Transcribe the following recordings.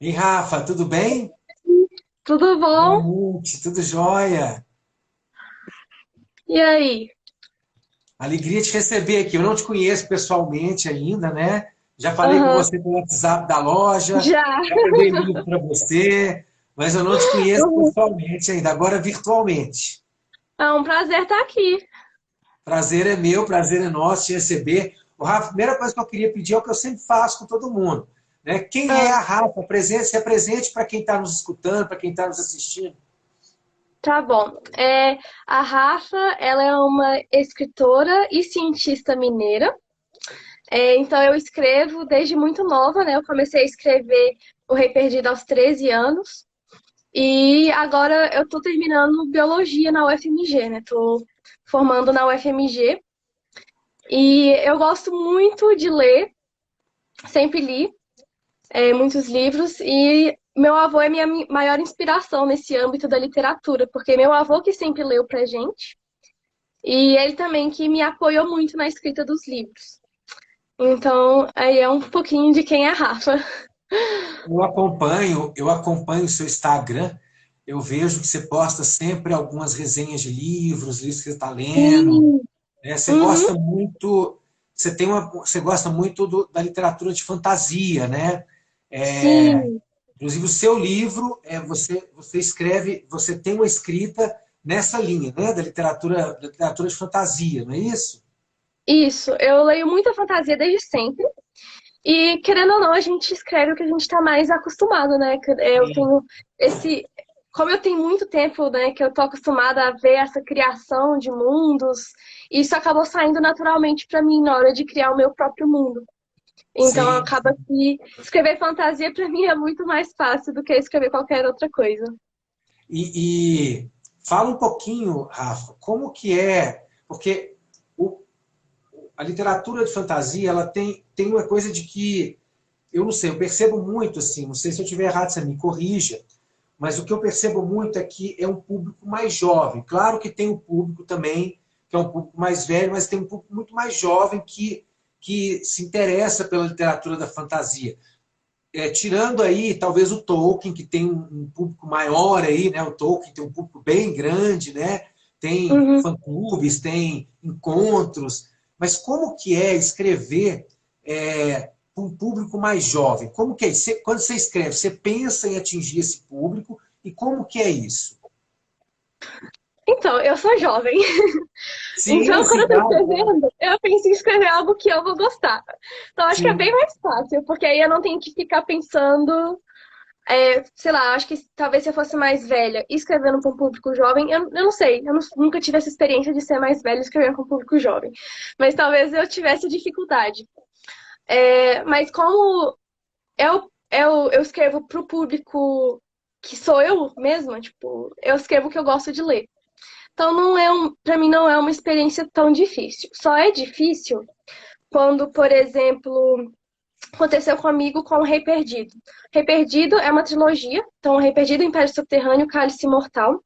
E Rafa, tudo bem? Tudo Boa bom? noite, tudo jóia. E aí? Alegria te receber aqui. Eu não te conheço pessoalmente ainda, né? Já falei com Aham. você pelo WhatsApp da loja, Já. já mandei livro para você, mas eu não te conheço Uhum. pessoalmente ainda, agora virtualmente. É um prazer estar aqui. Prazer é meu, prazer é nosso te receber. O Rafa, a primeira coisa que eu queria pedir é o que eu sempre faço com todo mundo, né? Quem é Ah, a Rafa? Se apresente para quem está nos escutando, para quem está nos assistindo. tá bom. A Rafa, ela é uma escritora e cientista mineira. Então eu escrevo desde muito nova, né? Eu comecei a escrever O Rei Perdido aos 13 anos. E agora eu tô terminando biologia na UFMG, né? Tô formando na UFMG. E eu gosto muito de ler, sempre li. Muitos livros e meu avô é minha maior inspiração nesse âmbito da literatura, porque meu avô que sempre leu pra gente e ele também que me apoiou muito na escrita dos livros. Então, aí é um pouquinho de quem é a Rafa. Eu acompanho o seu Instagram, eu vejo que você posta sempre algumas resenhas de livros que você está lendo, Sim. né? Você Uhum. gosta muito, você gosta muito da literatura de fantasia, né? Sim. Inclusive o seu livro, você escreve, você tem uma escrita nessa linha, né? Da literatura de fantasia, não é isso? Isso, eu leio muita fantasia desde sempre. E querendo ou não, a gente escreve o que a gente está mais acostumado, né? Eu Sim. tenho esse. Como eu tenho muito tempo, né, que eu tô acostumada a ver essa criação de mundos, isso acabou saindo naturalmente para mim na hora de criar o meu próprio mundo. Então Sim. acaba que escrever fantasia para mim é muito mais fácil do que escrever qualquer outra coisa. E fala um pouquinho, Rafa, como que é, porque o, a literatura de fantasia ela tem uma coisa de que, eu não sei, eu percebo muito assim, não sei se eu estiver errado, você me corrija, mas o que eu percebo muito é que é um público mais jovem. Claro que tem um público também, que é um público mais velho, mas tem um público muito mais jovem que se interessa pela literatura da fantasia. Tirando aí, talvez o Tolkien, que tem um público maior aí, né? O Tolkien tem um público bem grande, né? Tem Uhum. fã-clubes, tem encontros, mas como que é escrever para um público mais jovem? Como que é? Quando você escreve, você pensa em atingir esse público e como que é isso? Então, eu sou jovem. Sim, Então, quando sim, eu tô claro, claro. escrevendo, eu penso em escrever algo que eu vou gostar. Então, acho que é bem Sim, mais fácil, porque aí eu não tenho que ficar pensando. Sei lá, acho que talvez se eu fosse mais velha e escrevendo para um público jovem, eu não sei, nunca tive essa experiência de ser mais velha e escrevendo para um público jovem. Mas talvez eu tivesse dificuldade. Mas como eu escrevo para o público que sou eu mesma, tipo, eu escrevo o que eu gosto de ler. Então para mim não é uma experiência tão difícil. Só é difícil quando, por exemplo, aconteceu comigo com o Rei Perdido. Rei Perdido é uma trilogia, então o Rei Perdido, Império Subterrâneo, Cálice Imortal. O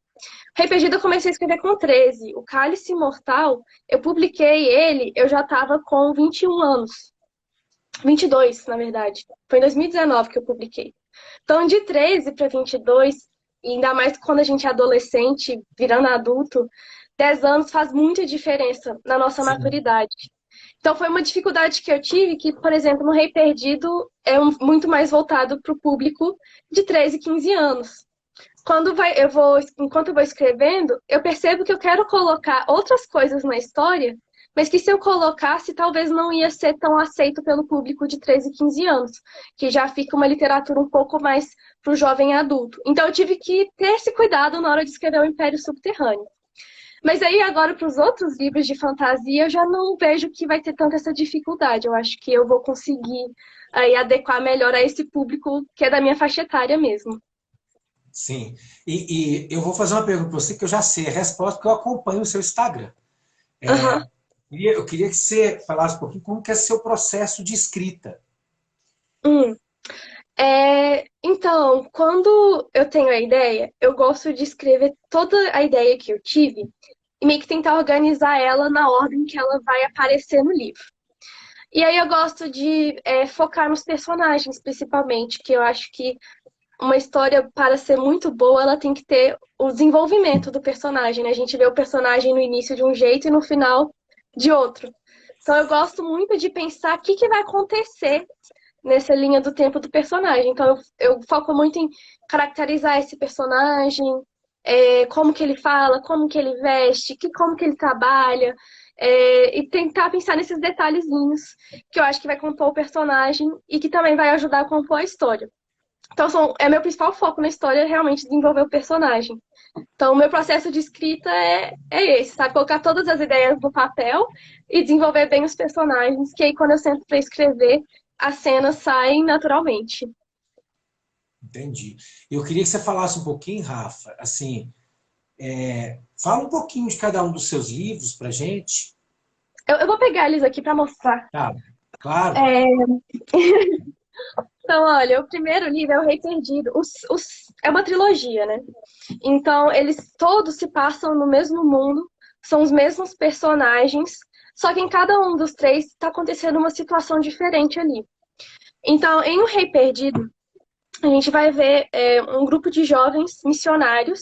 Rei Perdido eu comecei a escrever com 13. O Cálice Imortal, eu publiquei ele, eu já estava com 21 anos. 22, na verdade. Foi em 2019 que eu publiquei. Então, de 13 para 22, e ainda mais quando a gente é adolescente, virando adulto, 10 anos faz muita diferença na nossa sim. maturidade. Então foi uma dificuldade que eu tive, que, por exemplo, no Rei Perdido muito mais voltado para o público de 13 e 15 anos. Enquanto eu vou escrevendo, eu percebo que eu quero colocar outras coisas na história, mas que se eu colocasse, talvez não ia ser tão aceito pelo público de 13 e 15 anos, que já fica uma literatura um pouco mais para o jovem adulto. Então eu tive que ter esse cuidado na hora de escrever o Império Subterrâneo. Mas aí agora para os outros livros de fantasia eu já não vejo que vai ter tanta essa dificuldade. Eu acho que eu vou conseguir aí adequar melhor a esse público que é da minha faixa etária mesmo. Sim. E eu vou fazer uma pergunta para você que eu já sei a resposta, porque eu acompanho o seu Instagram. Aham. Eu queria que você falasse um pouquinho como que é seu processo de escrita. Hum. Então, quando eu tenho a ideia, eu gosto de escrever toda a ideia que eu tive e meio que tentar organizar ela na ordem que ela vai aparecer no livro. E aí eu gosto de focar nos personagens, principalmente, que eu acho que uma história, para ser muito boa, ela tem que ter o desenvolvimento do personagem, né? A gente vê o personagem no início de um jeito e no final de outro. Então eu gosto muito de pensar o que que vai acontecer nessa linha do tempo do personagem. Então eu foco muito em caracterizar esse personagem, como que ele fala, como que ele veste, como que ele trabalha, e tentar pensar nesses detalhezinhos que eu acho que vai compor o personagem e que também vai ajudar a compor a história. Então, é meu principal foco na história é realmente desenvolver o personagem. Então, o meu processo de escrita é esse, sabe? Colocar todas as ideias no papel e desenvolver bem os personagens, que aí quando eu sento para escrever, as cenas saem naturalmente. Entendi. Eu queria que você falasse um pouquinho, Rafa, assim, fala um pouquinho de cada um dos seus livros pra gente. Eu vou pegar eles aqui para mostrar. Tá, claro. É, Então, olha, o primeiro livro é O Rei Perdido. É uma trilogia, né? Então, eles todos se passam no mesmo mundo, são os mesmos personagens, só que em cada um dos três está acontecendo uma situação diferente ali. Então, em O Rei Perdido, a gente vai ver um grupo de jovens missionários.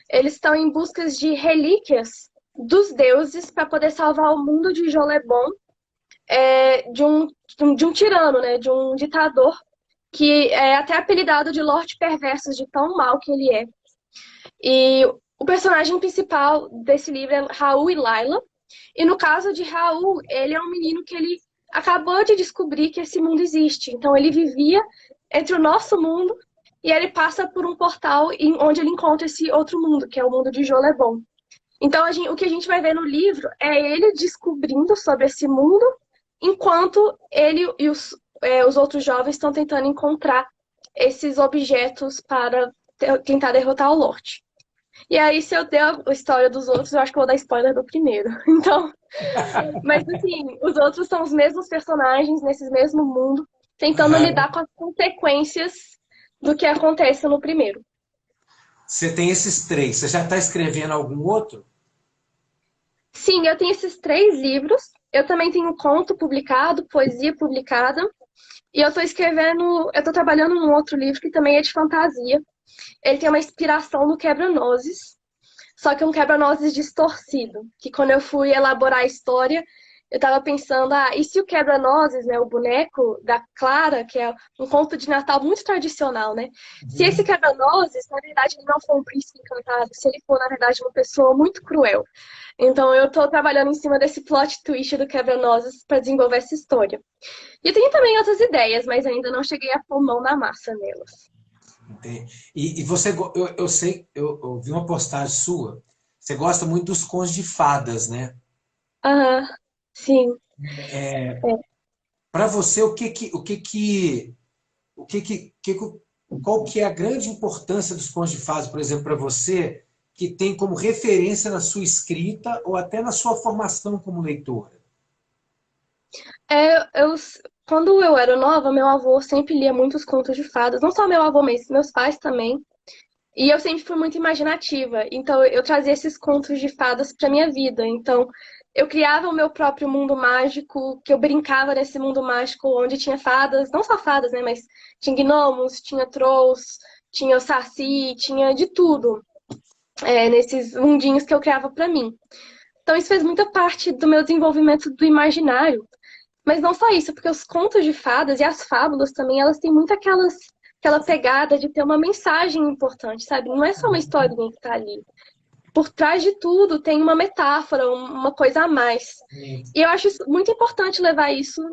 Eles estão em busca de relíquias dos deuses para poder salvar o mundo de Jolebon, de um tirano, né? De um ditador que é até apelidado de Lorde Perverso, de tão mal que ele é. E o personagem principal desse livro é Raul e Laila. E no caso de Raul, ele é um menino que ele acabou de descobrir que esse mundo existe. Então ele vivia entre o nosso mundo e ele passa por um portal onde ele encontra esse outro mundo, que é o mundo de Jolebon. Então o que a gente vai ver no livro é ele descobrindo sobre esse mundo, enquanto ele e os outros jovens estão tentando encontrar esses objetos para tentar derrotar o Lorde. E aí, se eu der a história dos outros, eu acho que eu vou dar spoiler do primeiro. Então, mas assim, os outros são os mesmos personagens nesse mesmo mundo, tentando Aham. lidar com as consequências do que acontece no primeiro. Você tem esses três. Você já está escrevendo algum outro? Sim, eu tenho esses três livros. Eu também tenho conto publicado, poesia publicada. E eu tô trabalhando num outro livro que também é de fantasia. Ele tem uma inspiração no Quebra-Nozes, só que é um quebra-nozes distorcido. Que quando eu fui elaborar a história, eu tava pensando, e se o quebra-nozes, né, o boneco da Clara, que é um conto de Natal muito tradicional, né? Se esse Uhum. quebra-nozes, na verdade, ele não for um príncipe encantado, se ele for, na verdade, uma pessoa muito cruel. Então, eu tô trabalhando em cima desse plot twist do quebra-nozes para desenvolver essa história. E eu tenho também outras ideias, mas ainda não cheguei a pôr mão na massa nelas. E você, eu sei, eu vi uma postagem sua. Você gosta muito dos contos de fadas, né? Aham, sim. É. Para você, qual que é a grande importância dos contos de fadas, por exemplo, para você, que tem como referência na sua escrita ou até na sua formação como leitora? É, eu, quando eu era nova, meu avô sempre lia muitos contos de fadas. Não só meu avô, mas meus pais também. E eu sempre fui muito imaginativa. Então, eu trazia esses contos de fadas para minha vida. Então, eu criava o meu próprio mundo mágico, que eu brincava nesse mundo mágico onde tinha fadas, não só fadas, né? Mas tinha gnomos, tinha trolls, tinha o saci, tinha de tudo. Nesses mundinhos que eu criava para mim. Então, isso fez muita parte do meu desenvolvimento do imaginário. Mas não só isso, porque os contos de fadas e as fábulas também, elas têm muito aquela pegada de ter uma mensagem importante, sabe? Não é só uma historinha que tá ali. Por trás de tudo tem uma metáfora, uma coisa a mais. E eu acho muito importante levar isso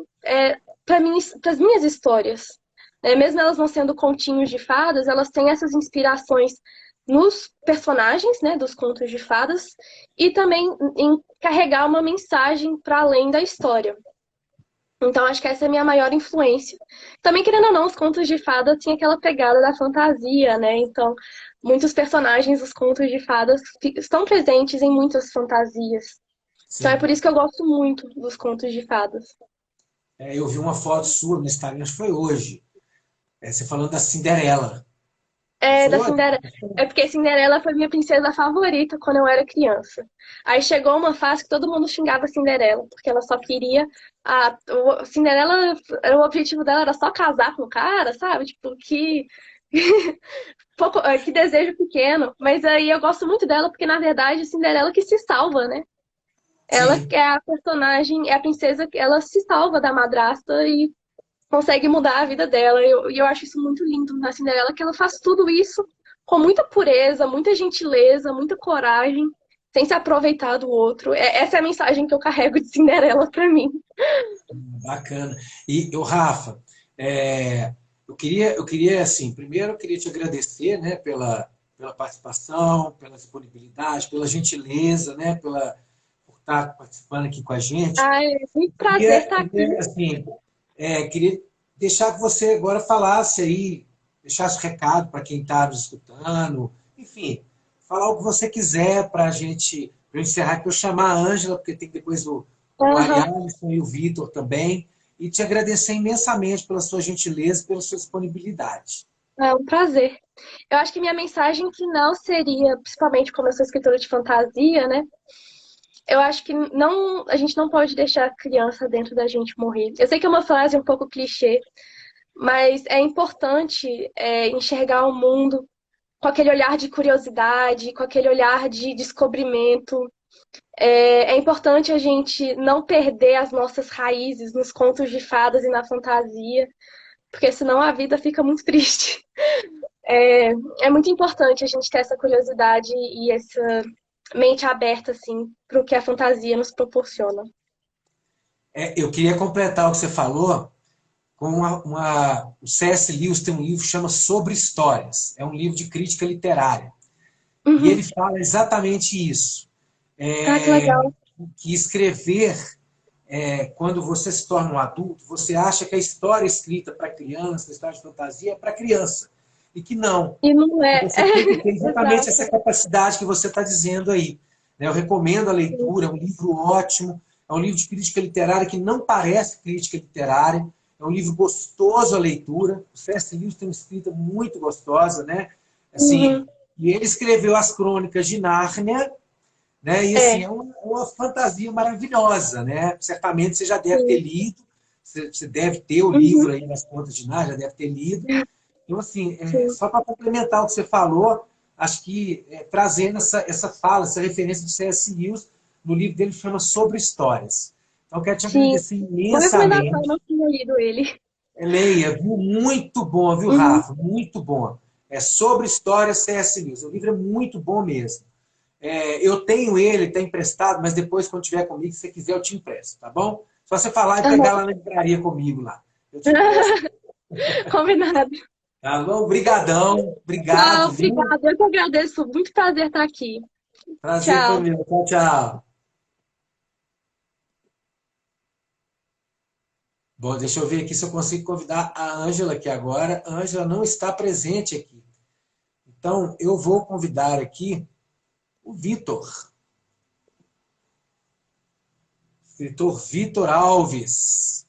para as minhas histórias. Mesmo elas não sendo continhos de fadas, elas têm essas inspirações nos personagens, né, dos contos de fadas, e também em carregar uma mensagem para além da história. Então, acho que essa é a minha maior influência. Também, querendo ou não, os contos de fada tinha aquela pegada da fantasia, né? Então, muitos personagens dos contos de fadas estão presentes em muitas fantasias. Então, é Sim. por isso que eu gosto muito dos contos de fadas. Eu vi uma foto sua no Instagram, acho que foi hoje. Você falando da Cinderela. Não Da foi? Cinderela. É porque Cinderela foi minha princesa favorita quando eu era criança. Aí chegou uma fase que todo mundo xingava a Cinderela, porque ela só queria. Cinderela, o objetivo dela era só casar com o cara, sabe? Tipo, que Pouco, que desejo pequeno, mas aí eu gosto muito dela porque, na verdade, Cinderela que se salva, né? Ela Sim. que é a personagem, é a princesa que ela se salva da madrasta e consegue mudar a vida dela. E eu acho isso muito lindo na Cinderela, que ela faz tudo isso com muita pureza, muita gentileza, muita coragem, sem se aproveitar do outro. Essa é a mensagem que eu carrego de Cinderela pra mim. Bacana. E o Rafa, é, eu queria assim, primeiro eu queria te agradecer, né, pela participação, pela disponibilidade, pela gentileza, né, por estar participando aqui com a gente. Ai, é muito prazer Queria, estar aqui. assim, queria deixar que você agora falasse aí, deixasse o recado para quem está nos escutando, enfim, falar o que você quiser para a gente, pra eu encerrar, para eu chamar a Ângela, porque tem depois o Aham. Arialisson e o Vitor também, e te agradecer imensamente pela sua gentileza e pela sua disponibilidade. É um prazer. Eu acho que minha mensagem final seria, principalmente como eu sou escritora de fantasia, né? Eu acho que não, a gente não pode deixar a criança dentro da gente morrer. Eu sei que é uma frase um pouco clichê, mas é importante enxergar o mundo com aquele olhar de curiosidade, com aquele olhar de descobrimento. É importante a gente não perder as nossas raízes nos contos de fadas e na fantasia, porque senão a vida fica muito triste. É, é muito importante a gente ter essa curiosidade e essa mente aberta, assim, para o que a fantasia nos proporciona. Eu queria completar o que você falou com o C.S. Lewis tem um livro que chama Sobre Histórias. É um livro de crítica literária. E Uhum. ele fala exatamente isso. Ah, que É, legal. que escrever, quando você se torna um adulto, você acha que a história escrita para criança, a história de fantasia, é para criança. E que não. E não Que é. você tem que ter exatamente Exato. essa capacidade que você está dizendo aí. Eu recomendo a leitura, é um livro ótimo, é um livro de crítica literária que não parece crítica literária, é um livro gostoso a leitura. O C.S. Lewis tem uma escrita muito gostosa, né? Assim, Uhum. e ele escreveu as Crônicas de Nárnia, né? E assim, É, uma fantasia maravilhosa, né? Certamente você já deve ter sim. lido, você deve ter o livro Uhum. aí nas contas de Nárnia, já deve ter lido. Então, assim, Sim. só para complementar o que você falou, acho que trazendo essa fala, essa referência de C.S. Lewis, no livro dele chama Sobre Histórias. Então, eu quero te Sim. agradecer Boa recomendação, eu imensamente. não tinha lido ele. Leia, viu? Muito bom, viu, Uhum. Rafa? Muito bom. É Sobre Histórias C.S. Lewis. O livro é muito bom mesmo. Eu tenho ele, está emprestado, mas depois, quando tiver comigo, se você quiser, eu te empresto, tá bom? Só você falar e pegar Aham. lá na livraria comigo lá. Eu te empresto. Combinado. Tá bom? Obrigadão. Tchau, Obrigado, viu? obrigada. Eu que agradeço. Muito prazer estar aqui. Prazer foi Tchau. meu. Tchau, tchau. Bom, deixa eu ver aqui se eu consigo convidar a Ângela aqui agora. A Ângela não está presente aqui. Então, eu vou convidar aqui o Vitor. Escritor Vitor Alves.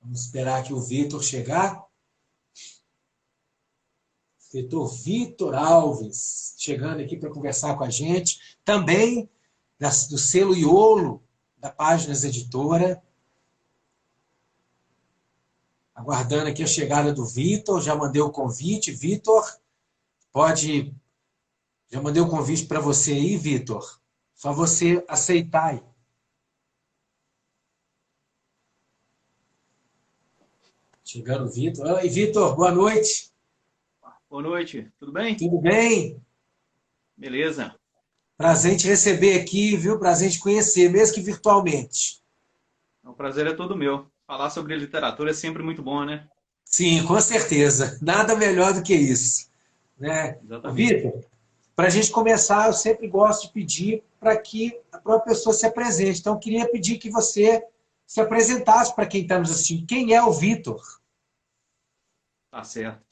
Vamos esperar aqui o Vitor chegar. Escritor Vitor Alves, chegando aqui para conversar com a gente. Também do selo Iolo, da Páginas Editora. Aguardando aqui a chegada do Vitor. Já mandei o convite. Vitor, pode. Já mandei o convite para você aí, Vitor. Só você aceitar aí. Chegando o Vitor. Oi, Vitor, boa noite. Boa noite, tudo bem? Tudo bem? Beleza. Prazer em te receber aqui, viu? Prazer em te conhecer, mesmo que virtualmente. O prazer é todo meu. Falar sobre literatura é sempre muito bom, né? Sim, com certeza. Nada melhor do que isso. Né? Ô, Exatamente. Vitor, para a gente começar, eu sempre gosto de pedir para que a própria pessoa se apresente. Então, eu queria pedir que você se apresentasse para quem está nos assistindo. Quem é o Vitor? Tá certo.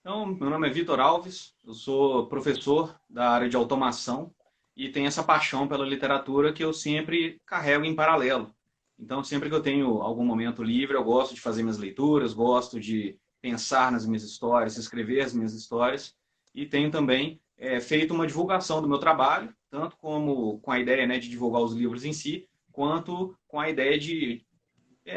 Então, meu nome é Vitor Alves, eu sou professor da área de automação e tenho essa paixão pela literatura que eu sempre carrego em paralelo. Então, sempre que eu tenho algum momento livre, eu gosto de fazer minhas leituras, gosto de pensar nas minhas histórias, escrever as minhas histórias e tenho também feito uma divulgação do meu trabalho, tanto como com a ideia, né, de divulgar os livros em si, quanto com a ideia de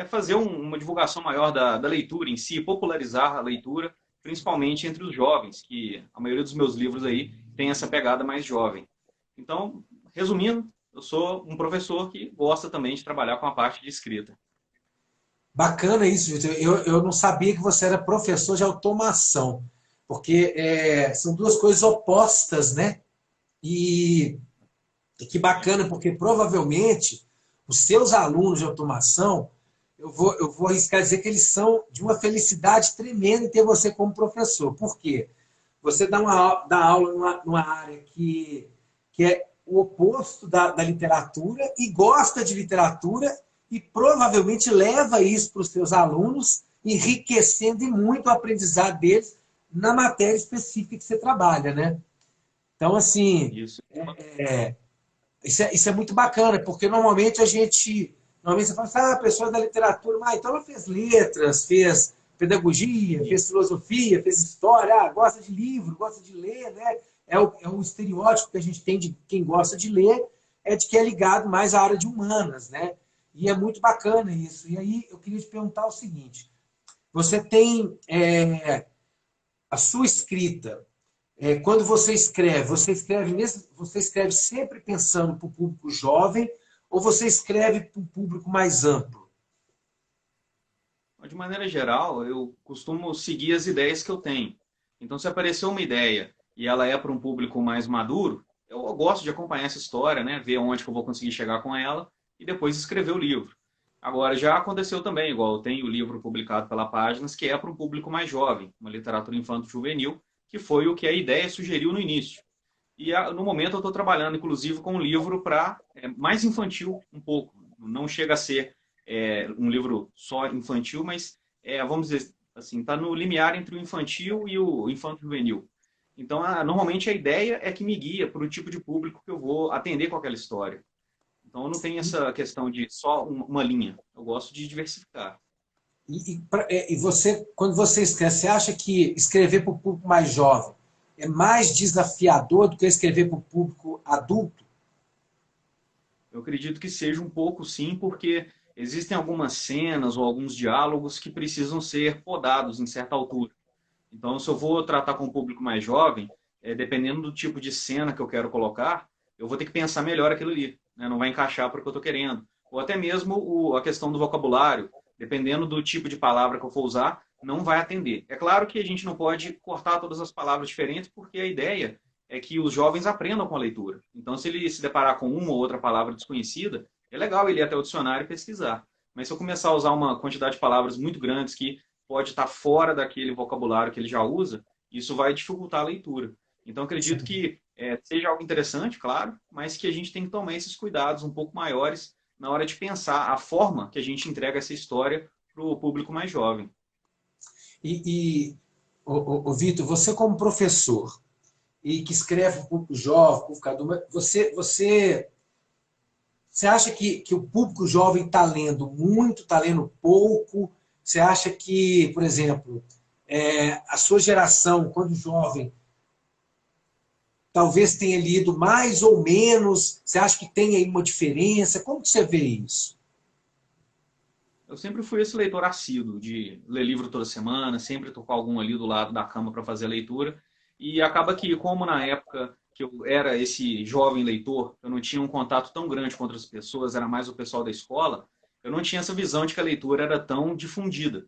fazer uma divulgação maior da leitura em si, popularizar a leitura, principalmente entre os jovens, que a maioria dos meus livros aí tem essa pegada mais jovem. Então, resumindo, eu sou um professor que gosta também de trabalhar com a parte de escrita. Bacana isso, Vitor. Eu não sabia que você era professor de automação, porque são duas coisas opostas, né? E que bacana, porque provavelmente os seus alunos de automação, eu vou arriscar dizer que eles são de uma felicidade tremenda em ter você como professor. Por quê? Você dá aula numa área que é o oposto da literatura e gosta de literatura e provavelmente leva isso para os seus alunos, enriquecendo e muito o aprendizado deles na matéria específica que você trabalha, né? Então, assim, Isso. isso é muito bacana, porque normalmente você fala assim, a pessoa da literatura, mas então ela fez letras, fez pedagogia, fez filosofia, fez história, gosta de livro, gosta de ler, né? É o estereótipo que a gente tem de quem gosta de ler, é de que é ligado mais à área de humanas, né? E é muito bacana isso. E aí eu queria te perguntar o seguinte, você tem a sua escrita, quando você escreve sempre pensando para o público jovem ou você escreve para um público mais amplo? De maneira geral, eu costumo seguir as ideias que eu tenho. Então, se aparecer uma ideia e ela é para um público mais maduro, eu gosto de acompanhar essa história, né? Ver onde que eu vou conseguir chegar com ela e depois escrever o livro. Agora, já aconteceu também, igual eu tenho o livro publicado pela Páginas, que é para um público mais jovem, uma literatura infanto-juvenil, que foi o que a ideia sugeriu no início. E no momento eu estou trabalhando, inclusive, com um livro para mais infantil um pouco. Não chega a ser um livro só infantil, mas vamos dizer assim, está no limiar entre o infantil e o infanto-juvenil. Então, normalmente a ideia é que me guia para o tipo de público que eu vou atender com aquela história. Então, eu não tenho essa questão de só uma linha. Eu gosto de diversificar. E você, quando você escreve, você acha que escrever para o público mais jovem é mais desafiador do que escrever para o público adulto? Eu acredito que seja um pouco sim, porque existem algumas cenas ou alguns diálogos que precisam ser podados em certa altura. Então, se eu vou tratar com um público mais jovem, dependendo do tipo de cena que eu quero colocar, eu vou ter que pensar melhor aquilo ali, né? Não vai encaixar para o que eu estou querendo. Ou até mesmo a questão do vocabulário, dependendo do tipo de palavra que eu for usar, não vai atender. É claro que a gente não pode cortar todas as palavras diferentes, porque a ideia é que os jovens aprendam com a leitura. Então, se ele se deparar com uma ou outra palavra desconhecida, é legal ele ir até o dicionário e pesquisar. Mas se eu começar a usar uma quantidade de palavras muito grandes que pode estar fora daquele vocabulário que ele já usa, isso vai dificultar a leitura. Então, acredito que seja algo interessante, claro, mas que a gente tem que tomar esses cuidados um pouco maiores na hora de pensar a forma que a gente entrega essa história para o público mais jovem. Vitor, você como professor e que escreve para o público jovem, público adulto, você acha que o público jovem está lendo muito, está lendo pouco? Você acha que, por exemplo, a sua geração, quando jovem, talvez tenha lido mais ou menos? Você acha que tem aí uma diferença? Como que você vê isso? Eu sempre fui esse leitor assíduo, de ler livro toda semana, sempre estou com algum ali do lado da cama para fazer a leitura. E acaba que, como na época que eu era esse jovem leitor, eu não tinha um contato tão grande com outras pessoas, era mais o pessoal da escola, eu não tinha essa visão de que a leitura era tão difundida.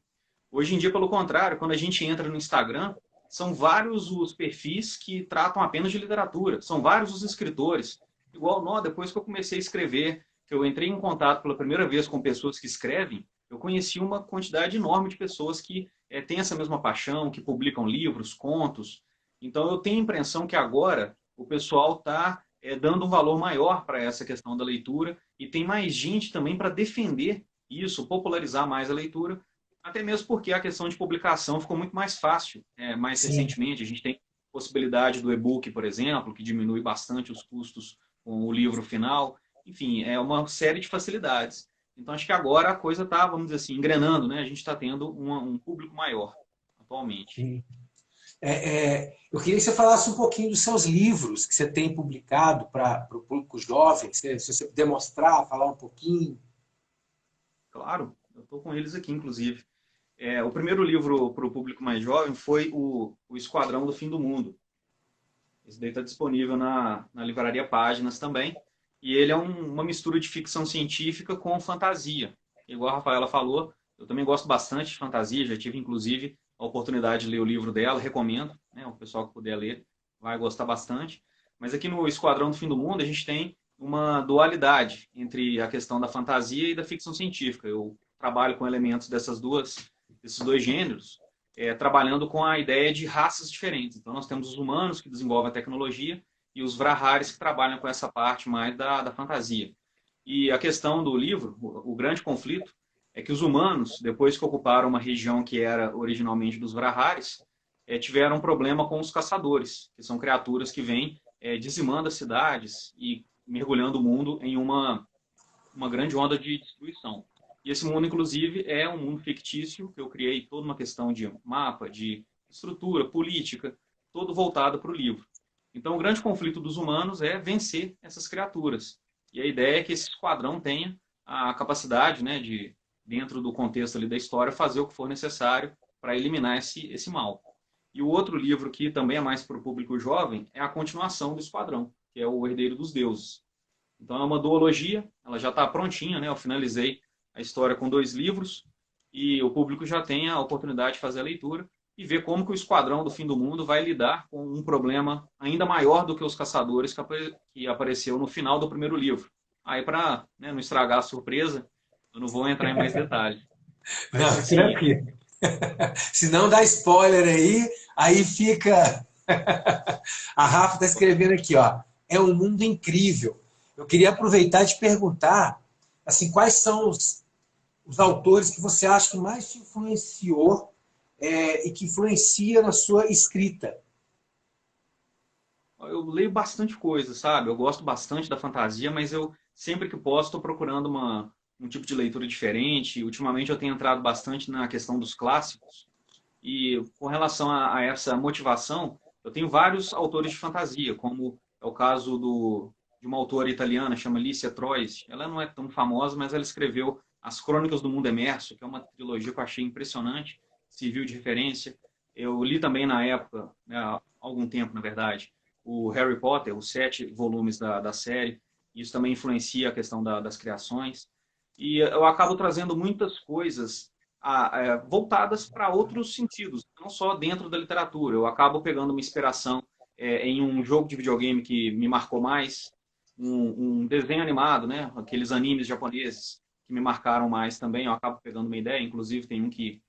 Hoje em dia, pelo contrário, quando a gente entra no Instagram, são vários os perfis que tratam apenas de literatura, são vários os escritores. Igual nós, depois que eu comecei a escrever, que eu entrei em contato pela primeira vez com pessoas que escrevem, eu conheci uma quantidade enorme de pessoas que têm essa mesma paixão, que publicam livros, contos. Então, eu tenho a impressão que agora o pessoal está dando um valor maior para essa questão da leitura e tem mais gente também para defender isso, popularizar mais a leitura, até mesmo porque a questão de publicação ficou muito mais fácil. Mais Sim. recentemente, a gente tem possibilidade do e-book, por exemplo, que diminui bastante os custos com o livro final. Enfim, é uma série de facilidades. Então, acho que agora a coisa está, vamos dizer assim, engrenando, né? A gente está tendo um público maior atualmente. Sim. Eu queria que você falasse um pouquinho dos seus livros que você tem publicado para o público jovem, se você puder mostrar, falar um pouquinho. Claro, eu estou com eles aqui, inclusive. O primeiro livro para o público mais jovem foi o Esquadrão do Fim do Mundo. Esse daí está disponível na livraria Páginas também. E ele é uma mistura de ficção científica com fantasia. Igual a Rafaela falou, eu também gosto bastante de fantasia, já tive, inclusive, a oportunidade de ler o livro dela, recomendo, né? O pessoal que puder ler vai gostar bastante. Mas aqui no Esquadrão do Fim do Mundo, a gente tem uma dualidade entre a questão da fantasia e da ficção científica. Eu trabalho com elementos desses dois gêneros, trabalhando com a ideia de raças diferentes. Então, nós temos os humanos que desenvolvem a tecnologia e os Vraharis que trabalham com essa parte mais da fantasia. E a questão do livro, o grande conflito, é que os humanos, depois que ocuparam uma região que era originalmente dos Vraharis, tiveram um problema com os caçadores, que são criaturas que vêm dizimando as cidades e mergulhando o mundo em uma grande onda de destruição. E esse mundo, inclusive, é um mundo fictício, que eu criei toda uma questão de mapa, de estrutura, política, todo voltado para o livro. Então, o grande conflito dos humanos é vencer essas criaturas. E a ideia é que esse esquadrão tenha a capacidade, né, de, dentro do contexto ali da história, fazer o que for necessário para eliminar esse mal. E o outro livro, que também é mais para o público jovem, é a continuação do Esquadrão, que é o Herdeiro dos Deuses. Então, é uma duologia, ela já está prontinha, né? Eu finalizei a história com 2 livros, e o público já tem a oportunidade de fazer a leitura e ver como que o Esquadrão do Fim do Mundo vai lidar com um problema ainda maior do que os caçadores que apareceu no final do primeiro livro. Aí, para, né, não estragar a surpresa, eu não vou entrar em mais detalhes. Mas, Não, assim, tranquilo. Se não dá spoiler aí fica... A Rafa está escrevendo aqui, ó. É um mundo incrível. Eu queria aproveitar e te perguntar, assim, quais são os autores que você acha que mais te influenciou e que influencia na sua escrita? eu leio bastante coisa, sabe? Eu gosto bastante da fantasia, mas eu sempre que posso estou procurando um tipo de leitura diferente. Ultimamente eu tenho entrado bastante na questão dos clássicos. E com relação a essa motivação, eu tenho vários autores de fantasia, como é o caso de uma autora italiana, chama Alicia Troisi. Ela não é tão famosa, mas ela escreveu As Crônicas do Mundo Emerso, que é uma trilogia que eu achei impressionante, serviu de referência. Eu li também na época, né, há algum tempo, na verdade, o Harry Potter, os 7 volumes da série. Isso também influencia a questão das criações. E eu acabo trazendo muitas coisas voltadas para outros sentidos, não só dentro da literatura. Eu acabo pegando uma inspiração em um jogo de videogame que me marcou mais, um desenho animado, né? Aqueles animes japoneses que me marcaram mais também. Eu acabo pegando uma ideia, inclusive tem um que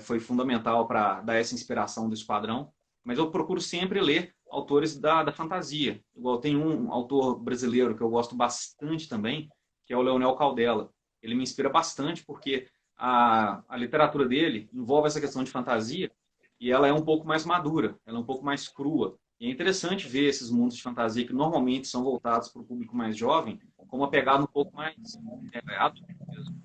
foi fundamental para dar essa inspiração do Esquadrão. Mas eu procuro sempre ler autores da fantasia. Igual tem um autor brasileiro que eu gosto bastante também, que é o Leonel Caldela. Ele me inspira bastante porque a literatura dele envolve essa questão de fantasia e ela é um pouco mais madura, ela é um pouco mais crua. E é interessante ver esses mundos de fantasia que normalmente são voltados para o público mais jovem, com uma pegada um pouco mais adulta mesmo.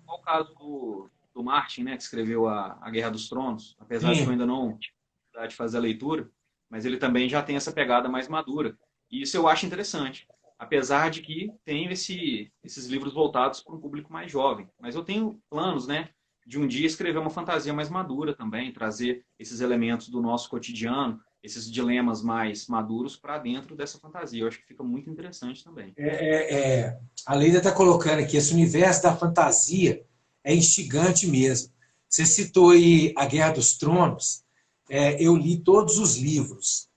Qual o caso do Martin, né, que escreveu a Guerra dos Tronos, apesar de que eu ainda não tive a oportunidade de fazer a leitura, mas ele também já tem essa pegada mais madura. E isso eu acho interessante. Apesar de que tem esses livros voltados para um público mais jovem. Mas eu tenho planos, né, de um dia escrever uma fantasia mais madura também, trazer esses elementos do nosso cotidiano, esses dilemas mais maduros para dentro dessa fantasia. Eu acho que fica muito interessante também. A Leida está colocando aqui, esse universo da fantasia é instigante mesmo. Você citou aí A Guerra dos Tronos, eu li todos os livros.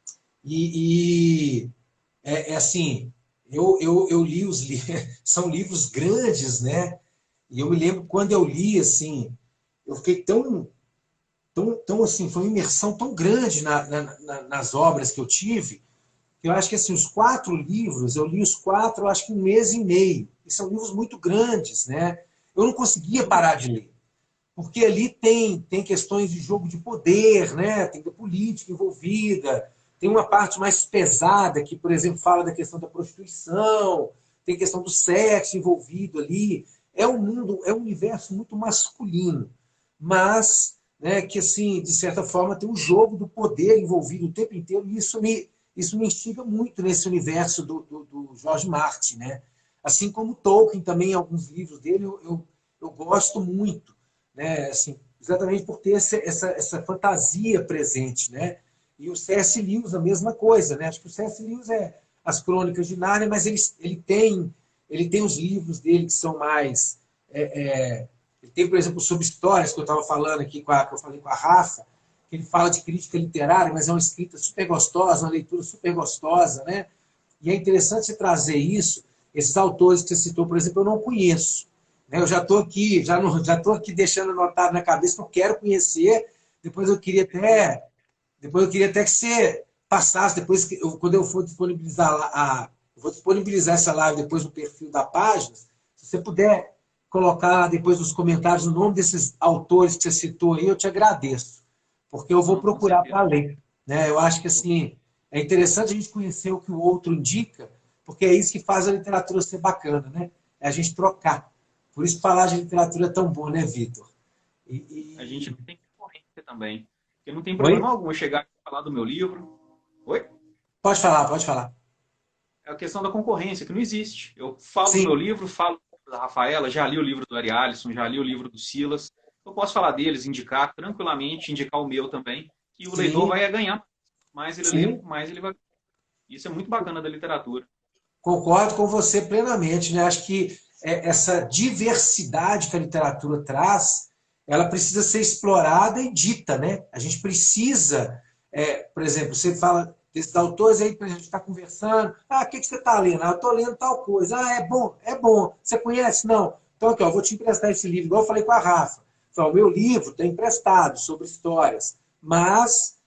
Assim... Eu li os livros, são livros grandes, né? E eu me lembro quando eu li, assim, eu fiquei tão assim, foi uma imersão tão grande nas obras que eu tive, que eu acho que, assim, os 4 livros, eu li os 4, eu acho que 1 mês e meio. E são livros muito grandes, né? Eu não conseguia parar de ler. Porque ali tem questões de jogo de poder, né? Tem da política envolvida. Tem uma parte mais pesada que, por exemplo, fala da questão da prostituição, tem questão do sexo envolvido ali. É um universo muito masculino, mas, né, que, assim, de certa forma, tem um jogo do poder envolvido o tempo inteiro, e isso me instiga muito nesse universo do George Martin, né? Assim como Tolkien também, em alguns livros dele, eu gosto muito, né? Assim, exatamente por ter essa fantasia presente, né? E o C.S. Lewis, a mesma coisa, né? Acho que o C.S. Lewis é as Crônicas de Nárnia, mas ele tem os livros dele que são mais... ele tem, por exemplo, sobre histórias, que eu estava falando aqui, que eu falei com a Rafa, que ele fala de crítica literária, mas é uma escrita super gostosa, uma leitura super gostosa, né? E é interessante você trazer isso. Esses autores que você citou, por exemplo, eu não conheço. Né? Eu já estou aqui, já estou aqui deixando anotado na cabeça que eu quero conhecer. Depois eu queria até que você passasse, depois quando eu for disponibilizar eu vou disponibilizar essa live depois no perfil da página. Se você puder colocar depois nos comentários o nome desses autores que você citou aí, eu te agradeço, porque eu vou procurar para ler. Né? Eu acho que assim, é interessante a gente conhecer o que o outro indica, porque é isso que faz a literatura ser bacana, né? É a gente trocar. Por isso falar de literatura é tão bom, né, Vitor? A gente não tem concorrência também. Porque não tem Oi? problema algum eu chegar e falar do meu livro. Oi? Pode falar, pode falar. É a questão da concorrência, que não existe. Eu falo do meu Sim, livro, falo da Rafaela, já li o livro do Ari Alisson, já li o livro do Silas. Eu posso falar deles, indicar tranquilamente, indicar o meu também, que o leitor sim, vai ganhar. Mais ele lê, sim. mais ele vai. Isso é muito bacana da literatura. Concordo com você plenamente, né? Acho que essa diversidade que a literatura traz, ela precisa ser explorada e dita, né? A gente precisa, por exemplo, você fala desses autores aí, a gente está conversando, o que você está lendo? Eu estou lendo tal coisa. É bom, é bom. Você conhece? Não. Então, aqui, ó, vou te emprestar esse livro, igual eu falei com a Rafa. Então, o meu livro está emprestado sobre histórias, mas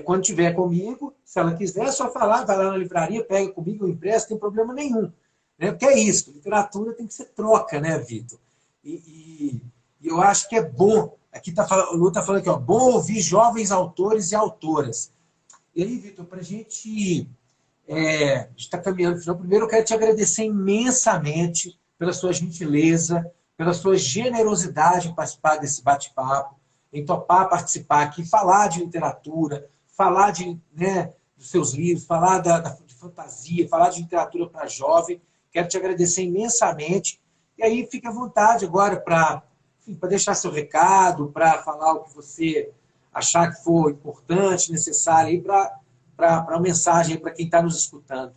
quando tiver comigo, se ela quiser, é só falar, vai lá na livraria, pega comigo, eu empresto, não tem problema nenhum. Né? Porque é isso, literatura tem que ser troca, né, Vitor? E eu acho que é bom, aqui o Lu está falando aqui, ó, bom ouvir jovens autores e autoras. E aí, Vitor, para a gente está caminhando para o final, primeiro eu quero te agradecer imensamente pela sua gentileza, pela sua generosidade em participar desse bate-papo, em topar participar aqui, falar de literatura, falar dos seus livros, falar de fantasia, falar de literatura para jovem. Quero te agradecer imensamente. E aí, fique à vontade agora para deixar seu recado, para falar o que você achar que for importante, necessário aí para uma mensagem para quem está nos escutando.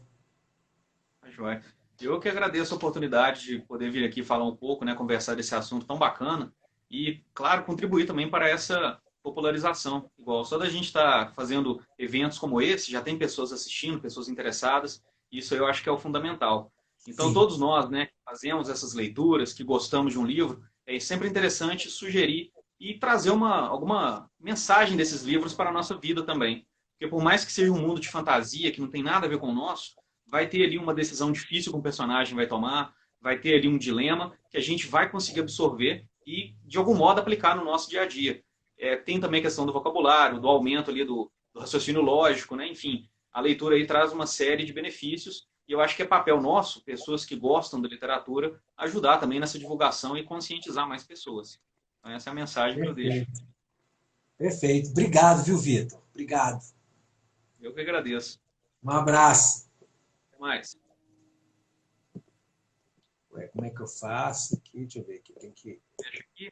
Tá joia. Eu que agradeço a oportunidade de poder vir aqui falar um pouco, né, conversar desse assunto tão bacana e, claro, contribuir também para essa popularização. Igual só da gente estar fazendo eventos como esse, já tem pessoas assistindo, pessoas interessadas, isso eu acho que é o fundamental. Então, Sim, todos nós, né, que fazemos essas leituras, que gostamos de um livro, é sempre interessante sugerir e trazer alguma mensagem desses livros para a nossa vida também. Porque por mais que seja um mundo de fantasia, que não tem nada a ver com o nosso, vai ter ali uma decisão difícil que um personagem vai tomar, vai ter ali um dilema que a gente vai conseguir absorver e, de algum modo, aplicar no nosso dia a dia. Tem também a questão do vocabulário, do aumento ali do raciocínio lógico, né? Enfim, a leitura aí traz uma série de benefícios e eu acho que é papel nosso, pessoas que gostam da literatura, ajudar também nessa divulgação e conscientizar mais pessoas. Então, essa é a mensagem que eu deixo. perfeito. Perfeito. Obrigado, viu, Vitor? Obrigado. Eu que agradeço. Um abraço. Até mais. Ué, como é que eu faço aqui? Deixa eu ver aqui. Tem que... Deixa aqui.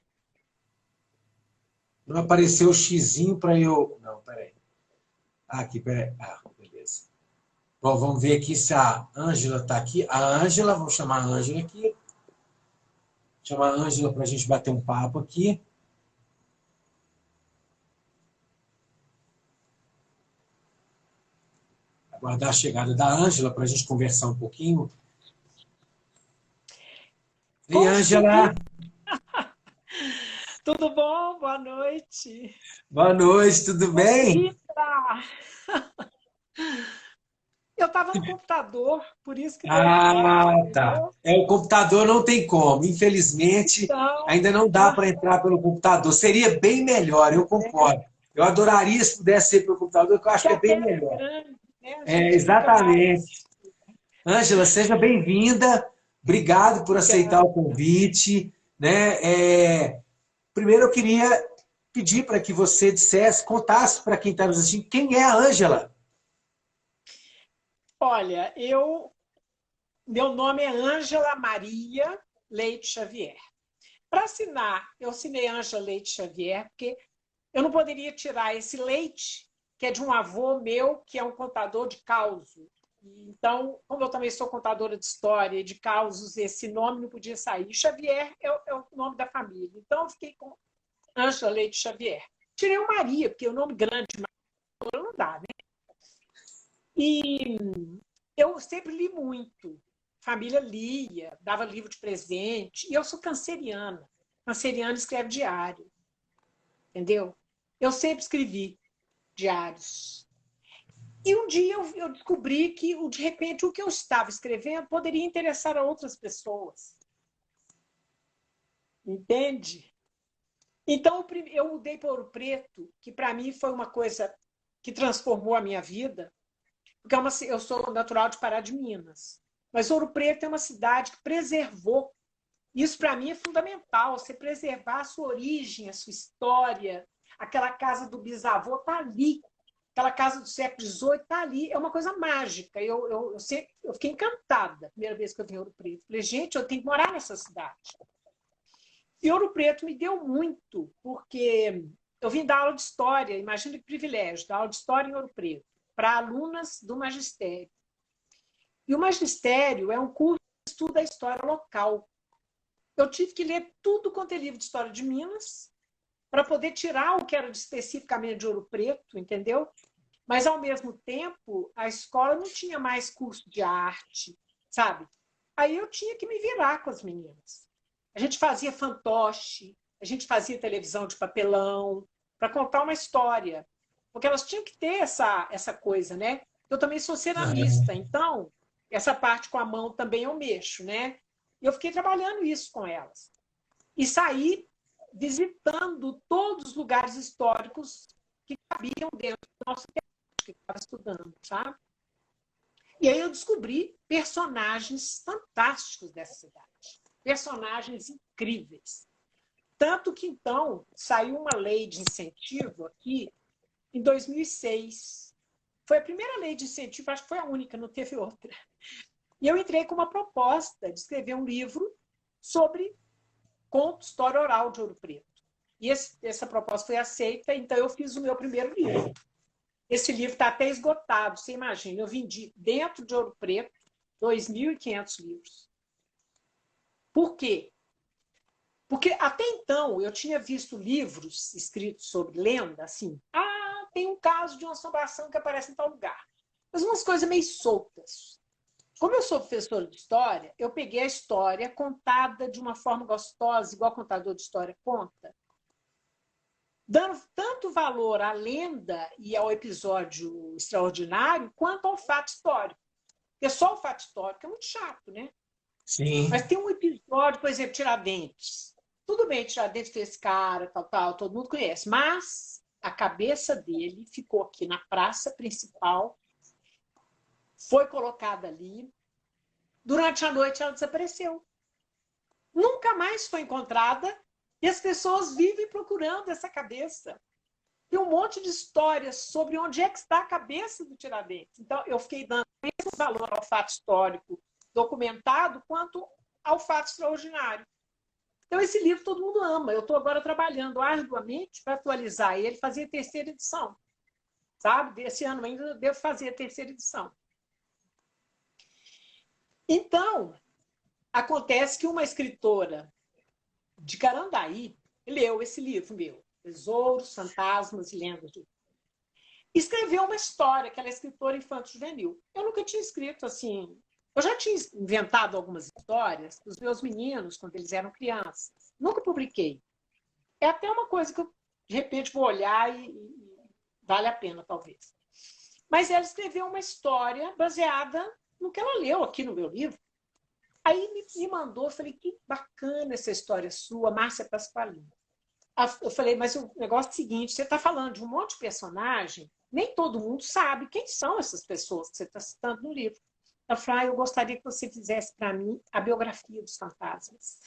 Não apareceu o xizinho para eu... Não, peraí. Aqui, peraí. Beleza. Bom, vamos ver aqui se a Ângela está aqui. A Ângela, vamos chamar a Ângela aqui. Chamar a Ângela para a gente bater um papo aqui. Aguardar a chegada da Ângela para a gente conversar um pouquinho. Ei, Ângela! Tudo bom? Boa noite. Boa noite, tudo bem? Eu estava no computador, por isso que Ah, tá. O computador não tem como. Infelizmente, então, ainda não dá para entrar pelo computador. Seria bem melhor, eu concordo. Eu adoraria se pudesse ser pelo computador, que eu acho que é bem melhor. grande, né? A gente fica Exatamente. Ângela, seja bem-vinda. Obrigado por aceitar o convite. Né? Primeiro, eu queria pedir para que você dissesse, contasse para quem está nos assistindo, quem é a Ângela? Olha, meu nome é Ângela Maria Leite Xavier. Para assinar, eu assinei Ângela Leite Xavier, porque eu não poderia tirar esse Leite, que é de um avô meu, que é um contador de causos. Então, como eu também sou contadora de história e de causos, esse nome não podia sair. Xavier é o nome da família. Então, eu fiquei com Ângela Leite Xavier. Tirei o Maria, porque o nome grande, Maria, não dá, né? E eu sempre li muito. Família lia, dava livro de presente. E eu sou canceriana. Canceriana escreve diário. Entendeu? Eu sempre escrevi diários. E um dia eu descobri que, de repente, o que eu estava escrevendo poderia interessar a outras pessoas. Entende? Então, eu mudei para Ouro Preto, que para mim foi uma coisa que transformou a minha vida, porque eu sou natural de Pará de Minas. Mas Ouro Preto é uma cidade que preservou. Isso, para mim, é fundamental, você preservar a sua origem, a sua história. Aquela casa do bisavô está ali. Aquela casa do século XVIII está ali. É uma coisa mágica. Eu fiquei encantada a primeira vez que eu vim em Ouro Preto. Falei, gente, eu tenho que morar nessa cidade. E Ouro Preto me deu muito, porque eu vim dar aula de história, imagina que privilégio, dar aula de história em Ouro Preto, para alunas do magistério. E o magistério é um curso que estuda a história local. Eu tive que ler tudo quanto é livro de história de Minas, para poder tirar o que era especificamente de Ouro Preto, entendeu? Mas, ao mesmo tempo, a escola não tinha mais curso de arte, sabe? Aí eu tinha que me virar com as meninas. A gente fazia fantoche, a gente fazia televisão de papelão, para contar uma história. Porque elas tinham que ter essa coisa, né? Eu também sou ceramista, então, essa parte com a mão também eu mexo, né? E eu fiquei trabalhando isso com elas. E saí visitando todos os lugares históricos que cabiam dentro do nosso tempo que estava estudando, sabe? E aí eu descobri personagens fantásticos dessa cidade, personagens incríveis. Tanto que, então, saiu uma lei de incentivo aqui em 2006. Foi a primeira lei de incentivo, acho que foi a única, não teve outra. E eu entrei com uma proposta de escrever um livro sobre conto, história oral de Ouro Preto. E essa proposta foi aceita, então eu fiz o meu primeiro livro. Esse livro está até esgotado, você imagina. Eu vendi dentro de Ouro Preto 2.500 livros. Por quê? Porque até então eu tinha visto livros escritos sobre lenda, assim, tem um caso de uma assombração que aparece em tal lugar. Mas umas coisas meio soltas. Como eu sou professora de história, eu peguei a história contada de uma forma gostosa, igual contador de história conta, dando tanto valor à lenda e ao episódio extraordinário, quanto ao fato histórico. Porque só o fato histórico é muito chato, né? Sim. Mas tem um episódio, por exemplo, Tiradentes. Tudo bem, Tiradentes foi esse cara, tal, todo mundo conhece. Mas a cabeça dele ficou aqui na praça principal, foi colocada ali. Durante a noite ela desapareceu. Nunca mais foi encontrada e as pessoas vivem procurando essa cabeça. Tem um monte de histórias sobre onde é que está a cabeça do Tiradentes. Então, eu fiquei dando o mesmo valor ao fato histórico documentado quanto ao fato extraordinário. Então, esse livro todo mundo ama. Eu estou agora trabalhando arduamente para atualizar ele, fazer a terceira edição. Sabe? Esse ano ainda eu devo fazer a terceira edição. Então, acontece que uma escritora de Carandaí leu esse livro meu, Tesouros, Fantasmas e Lendas. Escreveu uma história, que ela é escritora infanto-juvenil. Eu nunca tinha escrito assim. Eu já tinha inventado algumas histórias para os meus meninos quando eles eram crianças. Nunca publiquei. É até uma coisa que eu, de repente, vou olhar e vale a pena, talvez. Mas ela escreveu uma história baseada no que ela leu aqui no meu livro. Aí me mandou, eu falei, que bacana essa história sua, Márcia Pasqualini. Eu falei, mas o negócio é o seguinte, você está falando de um monte de personagem, nem todo mundo sabe quem são essas pessoas que você está citando no livro. Eu falei, eu gostaria que você fizesse para mim a biografia dos fantasmas.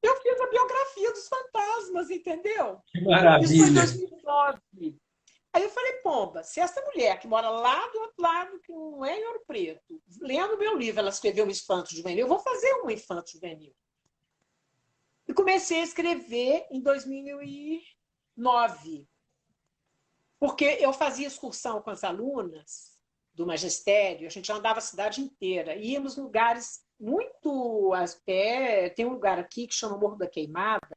Eu fiz a biografia dos fantasmas, entendeu? Que maravilha! Isso foi em 2009. Aí eu falei, pomba, se essa mulher que mora lá do outro lado, que não é em Ouro Preto, lendo meu livro, ela escreveu um infanto juvenil, eu vou fazer um infanto juvenil. E comecei a escrever em 2009. Porque eu fazia excursão com as alunas do magistério, a gente andava a cidade inteira, íamos em lugares muito... Até, tem um lugar aqui que chama Morro da Queimada,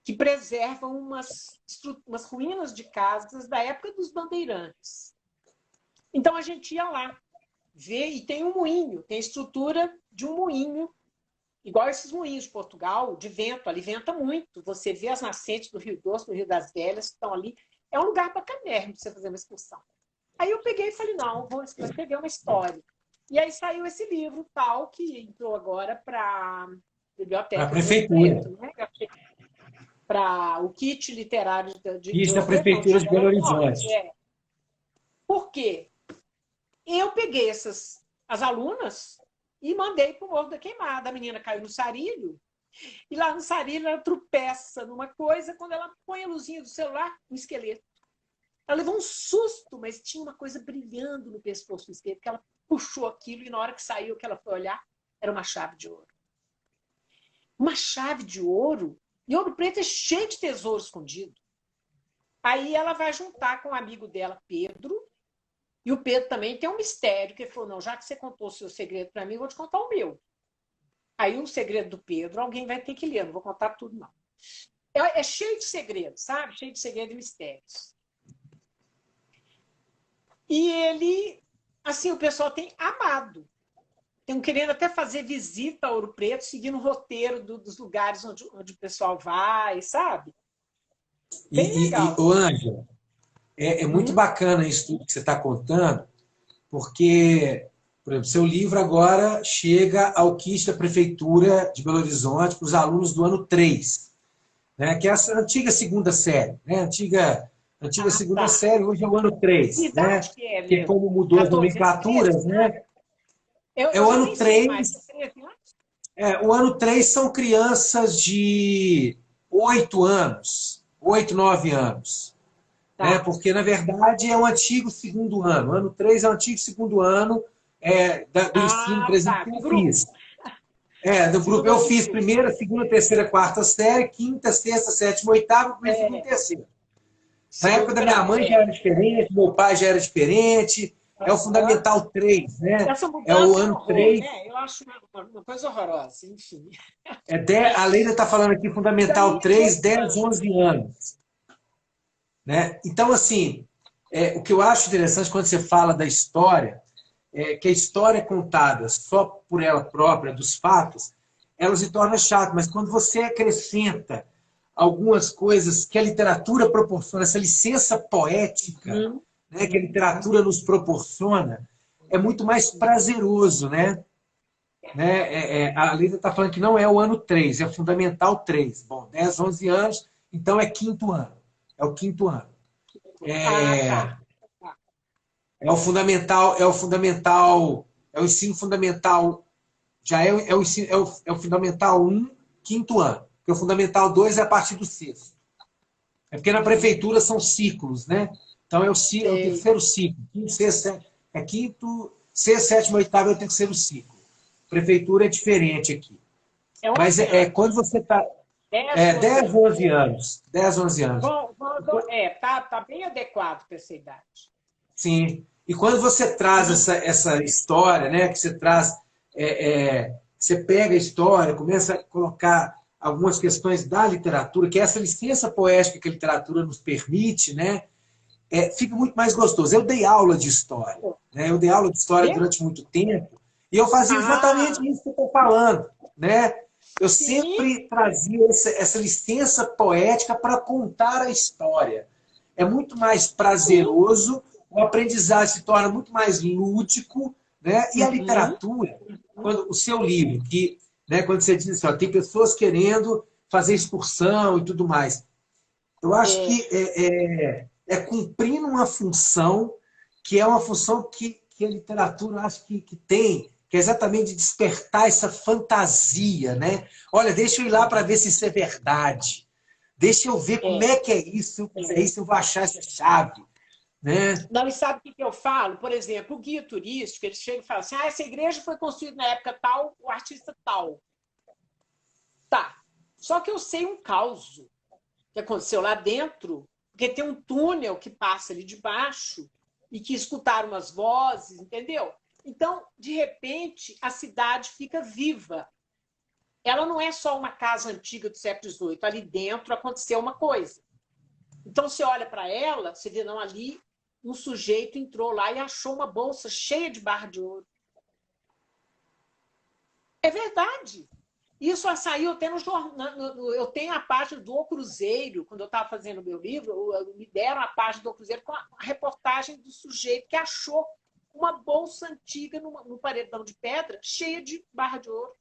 que preservam umas ruínas de casas da época dos bandeirantes. Então, a gente ia lá ver, e tem um moinho, tem a estrutura de um moinho, igual esses moinhos de Portugal, de vento, ali venta muito. Você vê as nascentes do Rio Doce, do Rio das Velhas, que estão ali. É um lugar bacanérrimo para você fazer uma excursão. Aí eu peguei e falei, não, vou escrever uma história. E aí saiu esse livro, tal, que entrou agora para a biblioteca. A prefeitura. Né? Para o kit literário Isso da Prefeitura de Belo Horizonte. Por quê? Eu peguei as alunas e mandei para o Morro da Queimada. A menina caiu no sarilho, e lá no sarilho ela tropeça numa coisa, quando ela põe a luzinha do celular, um esqueleto. Ela levou um susto, mas tinha uma coisa brilhando no pescoço do esqueleto, que ela puxou aquilo, e na hora que saiu, que ela foi olhar, era uma chave de ouro. Uma chave de ouro? E Ouro Preto é cheio de tesouro escondido. Aí ela vai juntar com um amigo dela, Pedro, e o Pedro também tem um mistério, que ele falou, não, já que você contou o seu segredo para mim, eu vou te contar o meu. Aí o segredo do Pedro, alguém vai ter que ler, não vou contar tudo, não. É cheio de segredos, sabe? Cheio de segredos e mistérios. E ele, assim, o pessoal tem amado. Estão querendo até fazer visita a Ouro Preto, seguindo o roteiro dos lugares onde o pessoal vai, sabe? Bem legal. Ângela, é muito bacana isso tudo que você está contando, porque, por exemplo, seu livro agora chega ao kit da Prefeitura de Belo Horizonte para os alunos do ano 3, né? Que é a antiga segunda série, né? Antiga segunda série, hoje é o ano 3. Né? Que como mudou as nomenclaturas, né? É o ano 3. O ano 3 são crianças de 8 anos, 8, 9 anos. Tá. Né? Porque, na verdade, é um antigo segundo ano. O ano 3 é o antigo segundo ano do ensino, por exemplo, que eu fiz. Do grupo eu fiz primeira, segunda, terceira, quarta série, quinta, sexta, sétima, oitava, primeira, segunda e terceira. Na época da minha mãe já era diferente, meu pai já era diferente. É o Fundamental 3, né? É o ano 3. Né? Eu acho uma coisa horrorosa, enfim. A Leila está falando aqui, Fundamental 3, 10, 11 anos. Né? Então, assim, o que eu acho interessante quando você fala da história, é que a história contada só por ela própria, dos fatos, ela se torna chata, mas quando você acrescenta algumas coisas que a literatura proporciona, essa licença poética, né, que a literatura nos proporciona, é muito mais prazeroso, né? A Leila está falando que não é o ano 3, é Fundamental 3. Bom, 10, 11 anos, então é quinto ano. É o quinto ano. É o fundamental, é o ensino fundamental, já é o fundamental 1, quinto ano. Porque o fundamental 2 é a partir do sexto. É porque na prefeitura são ciclos, né? Então é o terceiro ciclo. Quinto, sexto, sétimo, oitavo é o terceiro ciclo. Prefeitura é diferente aqui. Mas quando você está... 10, 11 anos. 10, 11 anos. Tá bem adequado para essa idade. Sim. E quando você traz essa história, né? Que você traz... você pega a história, começa a colocar algumas questões da literatura, que é essa licença poética que a literatura nos permite, né? Fica muito mais gostoso. Eu dei aula de história. Né? Eu dei aula de história durante muito tempo e eu fazia exatamente isso que eu estou falando. Né? Eu sempre trazia essa licença poética para contar a história. É muito mais prazeroso, o aprendizado se torna muito mais lúdico, né? E a literatura, quando o seu livro, que, né, quando você diz assim, tem pessoas querendo fazer excursão e tudo mais, eu acho que cumprindo uma função que é uma função que a literatura acho que tem, que é exatamente despertar essa fantasia, né? Olha, deixa eu ir lá para ver se isso é verdade. Deixa eu ver como é que é isso. Se eu fizer isso, eu vou achar essa chave. Né? Não, e sabe o que eu falo? Por exemplo, o guia turístico, ele chega e fala assim, essa igreja foi construída na época tal, o artista tal. Tá. Só que eu sei um caos que aconteceu lá dentro, porque tem um túnel que passa ali de baixo e que escutaram umas vozes, entendeu? Então, de repente, a cidade fica viva. Ela não é só uma casa antiga do século XVIII. Ali dentro aconteceu uma coisa. Então, você olha para ela, você vê, não, ali um sujeito entrou lá e achou uma bolsa cheia de barra de ouro. É verdade. Isso saiu até no jornal. Eu tenho a página do O Cruzeiro, quando eu estava fazendo o meu livro, me deram a página do O Cruzeiro com a reportagem do sujeito que achou uma bolsa antiga no paredão de pedra cheia de barra de ouro.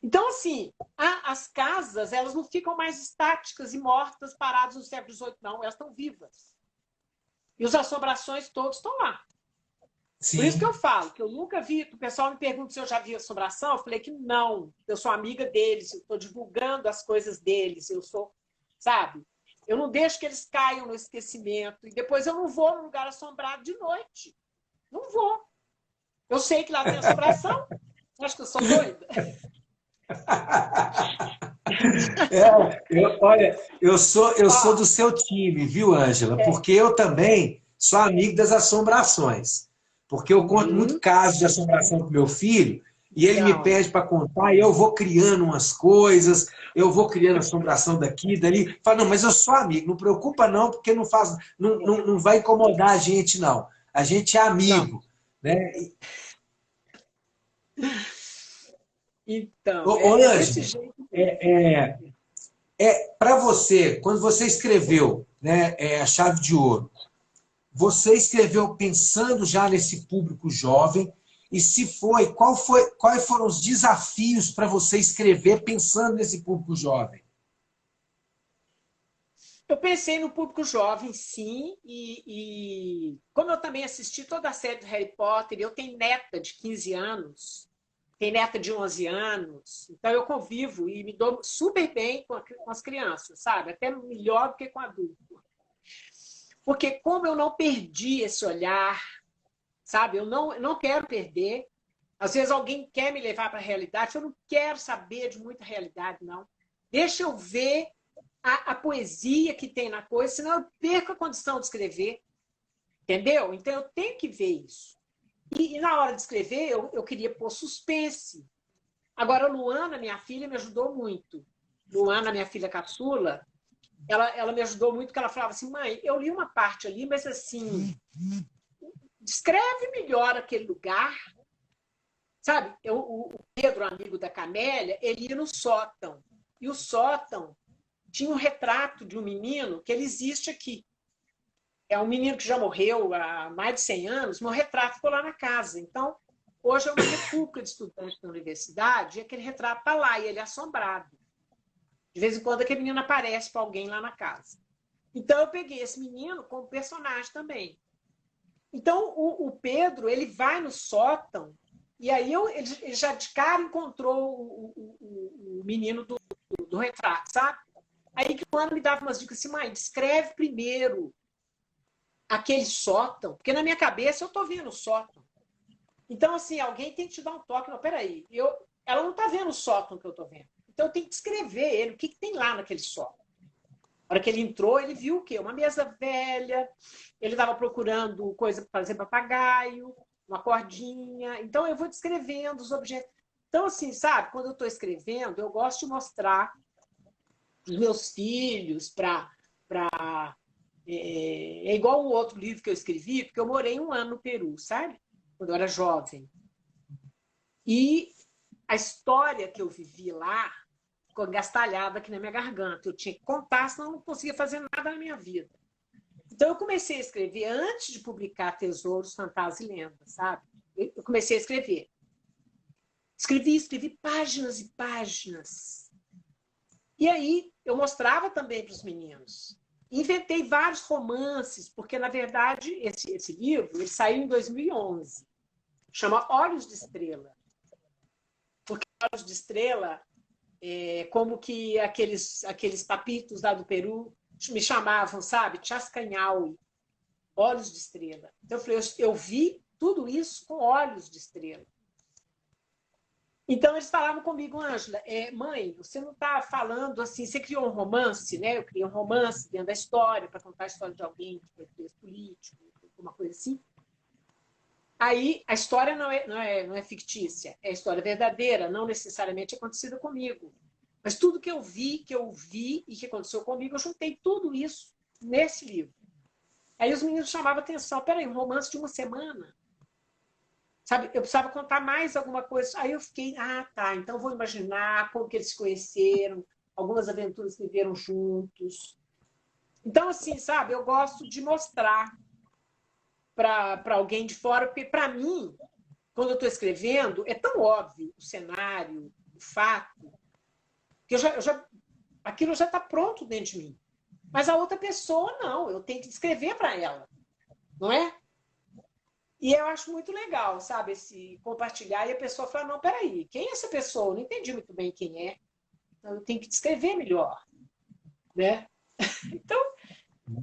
Então, assim, as casas elas não ficam mais estáticas e mortas, paradas no século XVIII, não. Elas estão vivas. E os assombrações todos estão lá. Sim. Por isso que eu falo, que eu nunca vi. O pessoal me pergunta se eu já vi assombração. Eu falei que não. Eu sou amiga deles, eu estou divulgando as coisas deles. Eu sou, sabe? Eu não deixo que eles caiam no esquecimento. E depois eu não vou num lugar assombrado de noite. Não vou. Eu sei que lá tem assombração. Acho que eu sou doida. Olha, eu sou do seu time, viu, Ângela? Porque eu também sou amigo das assombrações. Porque eu conto muito caso de assombração para meu filho, e ele me pede para contar, e eu vou criando umas coisas, eu vou criando assombração daqui, dali. Fala, não, mas eu sou amigo, não preocupa não, porque não vai incomodar a gente, não. A gente é amigo. Né? Então, Ângela, desse jeito. Para você, quando você escreveu, né, A Chave de Ouro, você escreveu pensando já nesse público jovem? E se foi, quais foram os desafios para você escrever pensando nesse público jovem? Eu pensei no público jovem, sim, e como eu também assisti toda a série do Harry Potter, eu tenho neta de 15 anos, tenho neta de 11 anos, então eu convivo e me dou super bem com as crianças, sabe? Até melhor do que com adulto. Porque como eu não perdi esse olhar, sabe? Eu não quero perder. Às vezes alguém quer me levar para a realidade, eu não quero saber de muita realidade, não. Deixa eu ver a poesia que tem na coisa, senão eu perco a condição de escrever. Entendeu? Então eu tenho que ver isso. E na hora de escrever, eu queria pôr suspense. Agora, a Luana, minha filha, me ajudou muito. Luana, minha filha caçula, ela me ajudou muito, porque ela falava assim, mãe, eu li uma parte ali, mas assim, descreve melhor aquele lugar. Sabe, o Pedro, amigo da Camélia, ele ia no sótão. E o sótão tinha um retrato de um menino que ele existe aqui. É um menino que já morreu há mais de 100 anos, meu retrato ficou lá na casa. Então, hoje é uma república de estudantes da universidade e aquele retrato está lá, e ele é assombrado. De vez em quando, aquele menino aparece para alguém lá na casa. Então, eu peguei esse menino como personagem também. Então, o Pedro, ele vai no sótão, e aí ele já de cara encontrou o menino do retrato, sabe? Aí que o Ana me dava umas dicas assim, mãe, descreve primeiro aquele sótão, porque na minha cabeça eu estou vendo o sótão. Então, assim, alguém tem que te dar um toque. Não, peraí, ela não está vendo o sótão que eu estou vendo. Então, eu tenho que descrever ele, o que tem lá naquele sótão. Na hora que ele entrou, ele viu o quê? Uma mesa velha, ele estava procurando coisa para fazer papagaio, uma cordinha. Então, eu vou descrevendo os objetos. Então, assim, sabe, quando eu estou escrevendo, eu gosto de mostrar para os meus filhos, é igual um outro livro que eu escrevi, porque eu morei 1 ano no Peru, sabe? Quando eu era jovem. E a história que eu vivi lá ficou engastalhada aqui na minha garganta. Eu tinha que contar, senão eu não conseguia fazer nada na minha vida. Então, eu comecei a escrever antes de publicar Tesouros, Fantasmas e Lendas, sabe? Eu comecei a escrever. Escrevi páginas e páginas. E aí, eu mostrava também para os meninos. Inventei vários romances, porque, na verdade, esse livro ele saiu em 2011. Chama Olhos de Estrela. Porque Olhos de Estrela como que aqueles papitos lá do Peru me chamavam, sabe? Chascanhaui, olhos de estrela. Então, eu falei, eu vi tudo isso com olhos de estrela. Então, eles falavam comigo, Ângela, mãe, você não está falando assim, você criou um romance, né? Eu criei um romance dentro da história, para contar a história de alguém que foi preso político, uma coisa assim. Aí, a história não é fictícia, é história verdadeira, não necessariamente acontecida comigo. Mas tudo que eu vi e que aconteceu comigo, eu juntei tudo isso nesse livro. Aí os meninos chamavam a atenção, peraí, um romance de uma semana? Sabe, eu precisava contar mais alguma coisa. Aí eu fiquei, tá, então vou imaginar como que eles se conheceram, algumas aventuras que viveram juntos. Então, assim, sabe, eu gosto de mostrar para alguém de fora, porque para mim, quando eu estou escrevendo, é tão óbvio o cenário, o fato, que aquilo já está pronto dentro de mim. Mas a outra pessoa, não, eu tenho que descrever para ela, não é? E eu acho muito legal, sabe, esse compartilhar, e a pessoa fala, não, peraí, quem é essa pessoa? Eu não entendi muito bem quem é, então eu tenho que descrever melhor, né? Então,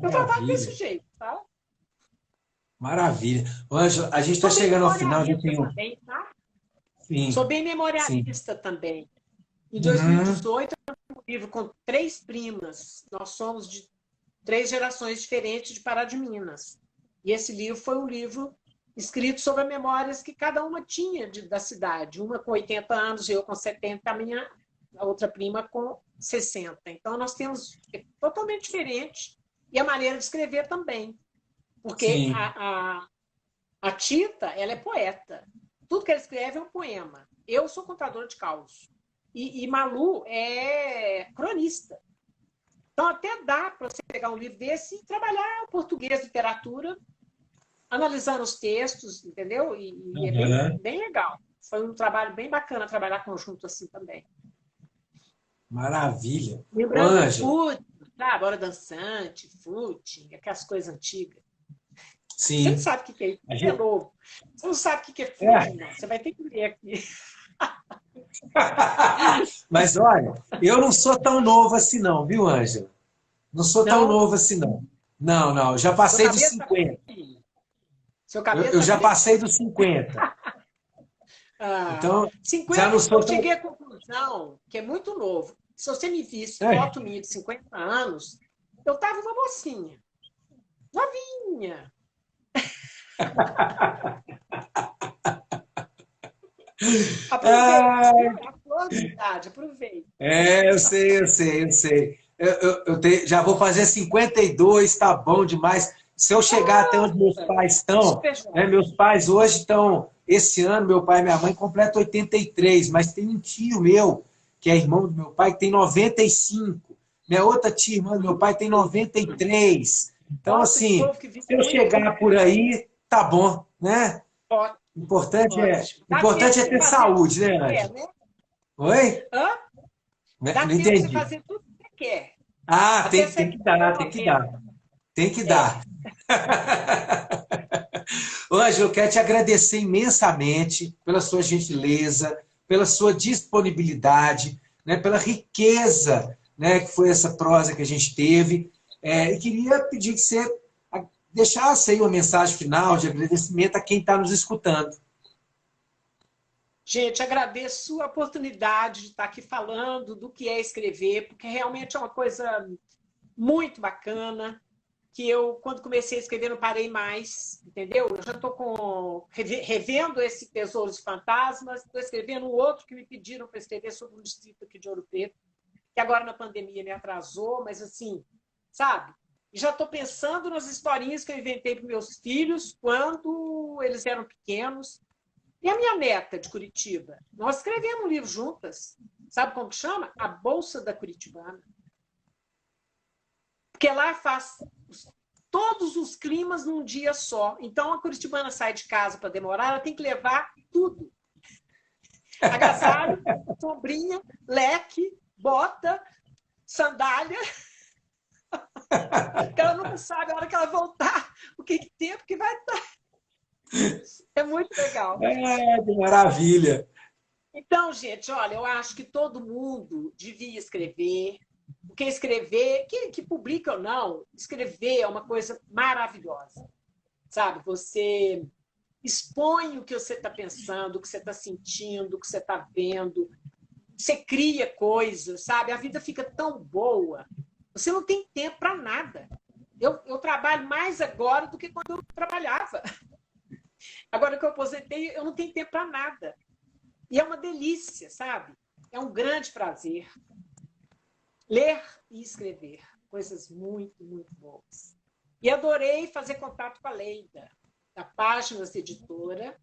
eu trabalho desse jeito, tá? Maravilha. Ângela, a gente está chegando ao final. Já tenho... também, tá? Sim, Sou bem memorialista também. Em 2018, eu fiz um livro com 3 primas. Nós somos de 3 gerações diferentes de Pará de Minas. E esse livro foi um livro escrito sobre as memórias que cada uma tinha da cidade. Uma com 80 anos, eu com 70, a outra prima com 60. Então, nós temos totalmente diferente. E a maneira de escrever também. Porque a Tita, ela é poeta. Tudo que ela escreve é um poema. Eu sou contadora de causos. E Malu é cronista. Então, até dá para você pegar um livro desse e trabalhar português, literatura, analisando os textos, entendeu? E é bem legal. Foi um trabalho bem bacana trabalhar conjunto assim também. Maravilha. Lembrando fute, sabe? Hora dançante, fute, aquelas coisas antigas. Sim. Você não sabe o que é isso, é novo. Você não sabe o que é fute, não. Você vai ter que ler aqui. Mas, olha, eu não sou tão novo assim não, viu, Ângela? Não sou tão novo assim não. Não, já passei dos 50. Seu cabelo eu já passei dos 50. Então, 50, já não sou eu cheguei à conclusão que é muito novo. Se você me visse foto minha de 50 anos, eu estava uma mocinha. Novinha. Aproveite. Eu sei. Já vou fazer 52, tá bom demais. Se eu chegar até onde meus pais estão, né, meus pais hoje estão, esse ano, meu pai e minha mãe completam 83, mas tem um tio meu, que é irmão do meu pai, que tem 95. Minha outra tia, irmã do meu pai, tem 93. Então, assim, se eu chegar por aí, tá bom, né? O importante é ter saúde, né, Ângela? Oi? Dá não entendi. Tempo de fazer tudo que você quer. Tem que dar. Ângela, eu quero te agradecer imensamente pela sua gentileza, pela sua disponibilidade, né, pela riqueza, né, que foi essa prosa que a gente teve. E queria pedir que você deixasse aí uma mensagem final de agradecimento a quem está nos escutando. Gente, agradeço a oportunidade de estar aqui falando do que é escrever, porque realmente é uma coisa muito bacana, que eu, quando comecei a escrever, não parei mais, entendeu? Eu já estou revendo esse Tesouros e Fantasmas, estou escrevendo um outro que me pediram para escrever sobre um distrito aqui de Ouro Preto, que agora na pandemia me atrasou, mas assim, sabe? E já estou pensando nas historinhas que eu inventei para meus filhos quando eles eram pequenos. E a minha neta de Curitiba? Nós escrevemos um livro juntas. Sabe como que chama? A Bolsa da Curitibana. Porque lá faz todos os climas num dia só. Então, a curitibana sai de casa para demorar, ela tem que levar tudo. Agasalho, sombrinha, leque, bota, sandália. Ela nunca sabe a hora que ela voltar o que tempo que vai estar. É muito legal. Que maravilha. Então, gente, olha, eu acho que todo mundo devia escrever. Porque escrever, que publica ou não, escrever é uma coisa maravilhosa. Sabe? Você expõe o que você está pensando, o que você está sentindo, o que você está vendo. Você cria coisas, sabe? A vida fica tão boa. Você não tem tempo para nada. Eu trabalho mais agora do que quando eu trabalhava. Agora que eu aposentei, eu não tenho tempo para nada. E é uma delícia, sabe? É um grande prazer. Ler e escrever. Coisas muito, muito boas. E adorei fazer contato com a Leida, da Páginas Editora,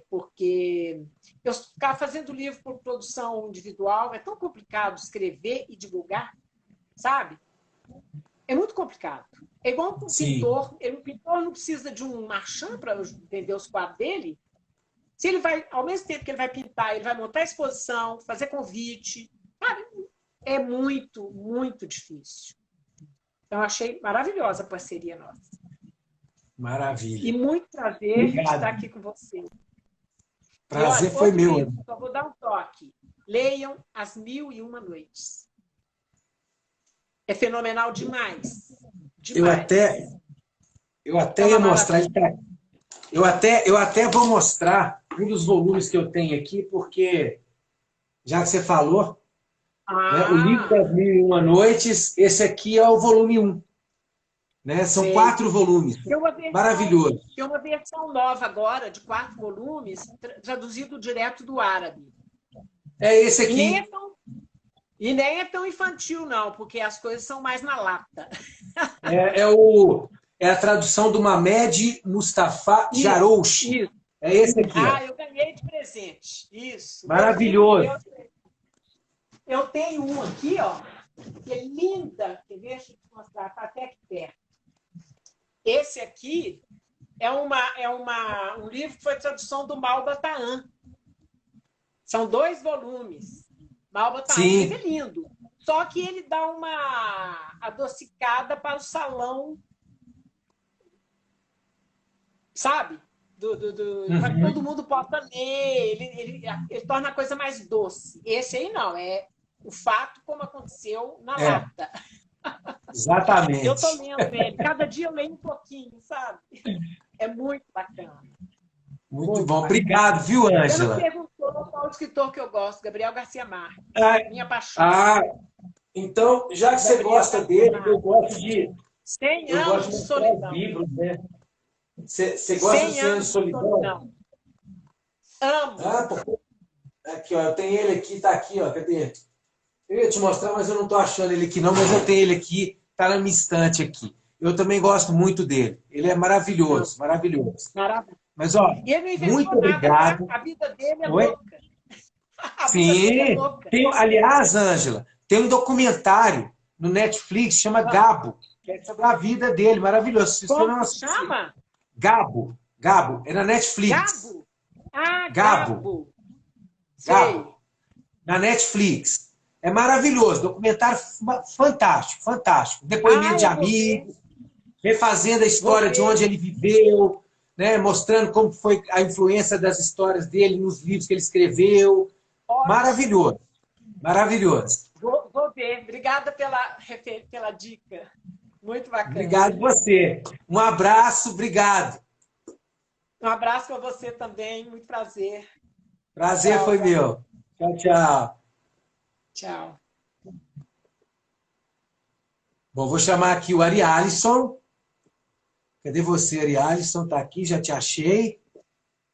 porque eu ficar fazendo livro por produção individual é tão complicado escrever e divulgar, sabe? É muito complicado. É igual um pintor. Um pintor não precisa de um marchand para vender os quadros dele. Se ele vai, ao mesmo tempo que ele vai pintar, ele vai montar a exposição, fazer convite, sabe? É muito, muito difícil. Então, achei maravilhosa a parceria nossa. Maravilha. E muito prazer estar aqui com você. Prazer foi meu. Só vou dar um toque. Leiam As Mil e Uma Noites. É fenomenal demais. Demais. Eu até ia mostrar. Eu até vou mostrar um dos volumes que eu tenho aqui, porque, já que você falou, né, o livro das Mil e Uma Noites, esse aqui é o volume 1. Né? São 4 volumes. Maravilhoso. Tem uma versão nova agora, de 4 volumes, traduzido direto do árabe. É esse aqui. E nem é tão infantil, não, porque as coisas são mais na lata. É a tradução do Mamed Mustafa Jarouche. Isso. É esse aqui. Eu ganhei de presente. Isso. Maravilhoso. Eu tenho um aqui, ó, que é linda. Deixa eu te mostrar, está até aqui perto. Esse aqui é um livro que foi tradução do Malbataan. São 2 volumes. Malbataan é lindo. Só que ele dá uma adocicada para o salão, sabe? Para que todo mundo possa ler. Ele torna a coisa mais doce. Esse aí não, é o fato como aconteceu na lata. Exatamente. Eu estou lendo ele. Cada dia eu leio um pouquinho, sabe? É muito bacana. Muito bom. Obrigado, viu, Ângela? Você não perguntou qual o escritor que eu gosto, Gabriel Garcia Marques. Minha paixão. Então, já que você gosta dele, eu gosto de... 100 anos de solidão. Livros, né? Você gosta de 100 anos de solidão? Amo. Aqui, ó, eu tenho ele aqui, tá aqui, ó, cadê? Eu ia te mostrar, mas eu não tô achando ele aqui não, mas eu tenho ele aqui, tá na minha estante aqui. Eu também gosto muito dele. Ele é maravilhoso, maravilhoso. Maravilhoso. Mas, ó, e ele não muito nada, obrigado. Tá? A vida dele é louca. Sim. Aliás, Ângela, tem um documentário no Netflix, chama Gabo, que é sobre a vida dele, maravilhoso. Como se chama? Gabo, é na Netflix. Gabo. Gabo. Na Netflix. É maravilhoso, documentário fantástico. Depoimento de amigos, refazendo a história de onde ele viveu, né, mostrando como foi a influência das histórias dele nos livros que ele escreveu. Maravilhoso. Vou ver. Obrigada pela dica. Muito bacana. Obrigado você. Um abraço, obrigado. Um abraço para você também. Muito prazer. Prazer foi meu. Tchau. Tchau. Bom, vou chamar aqui o Ari Alisson. Cadê você, Ari Alisson? Está aqui, já te achei.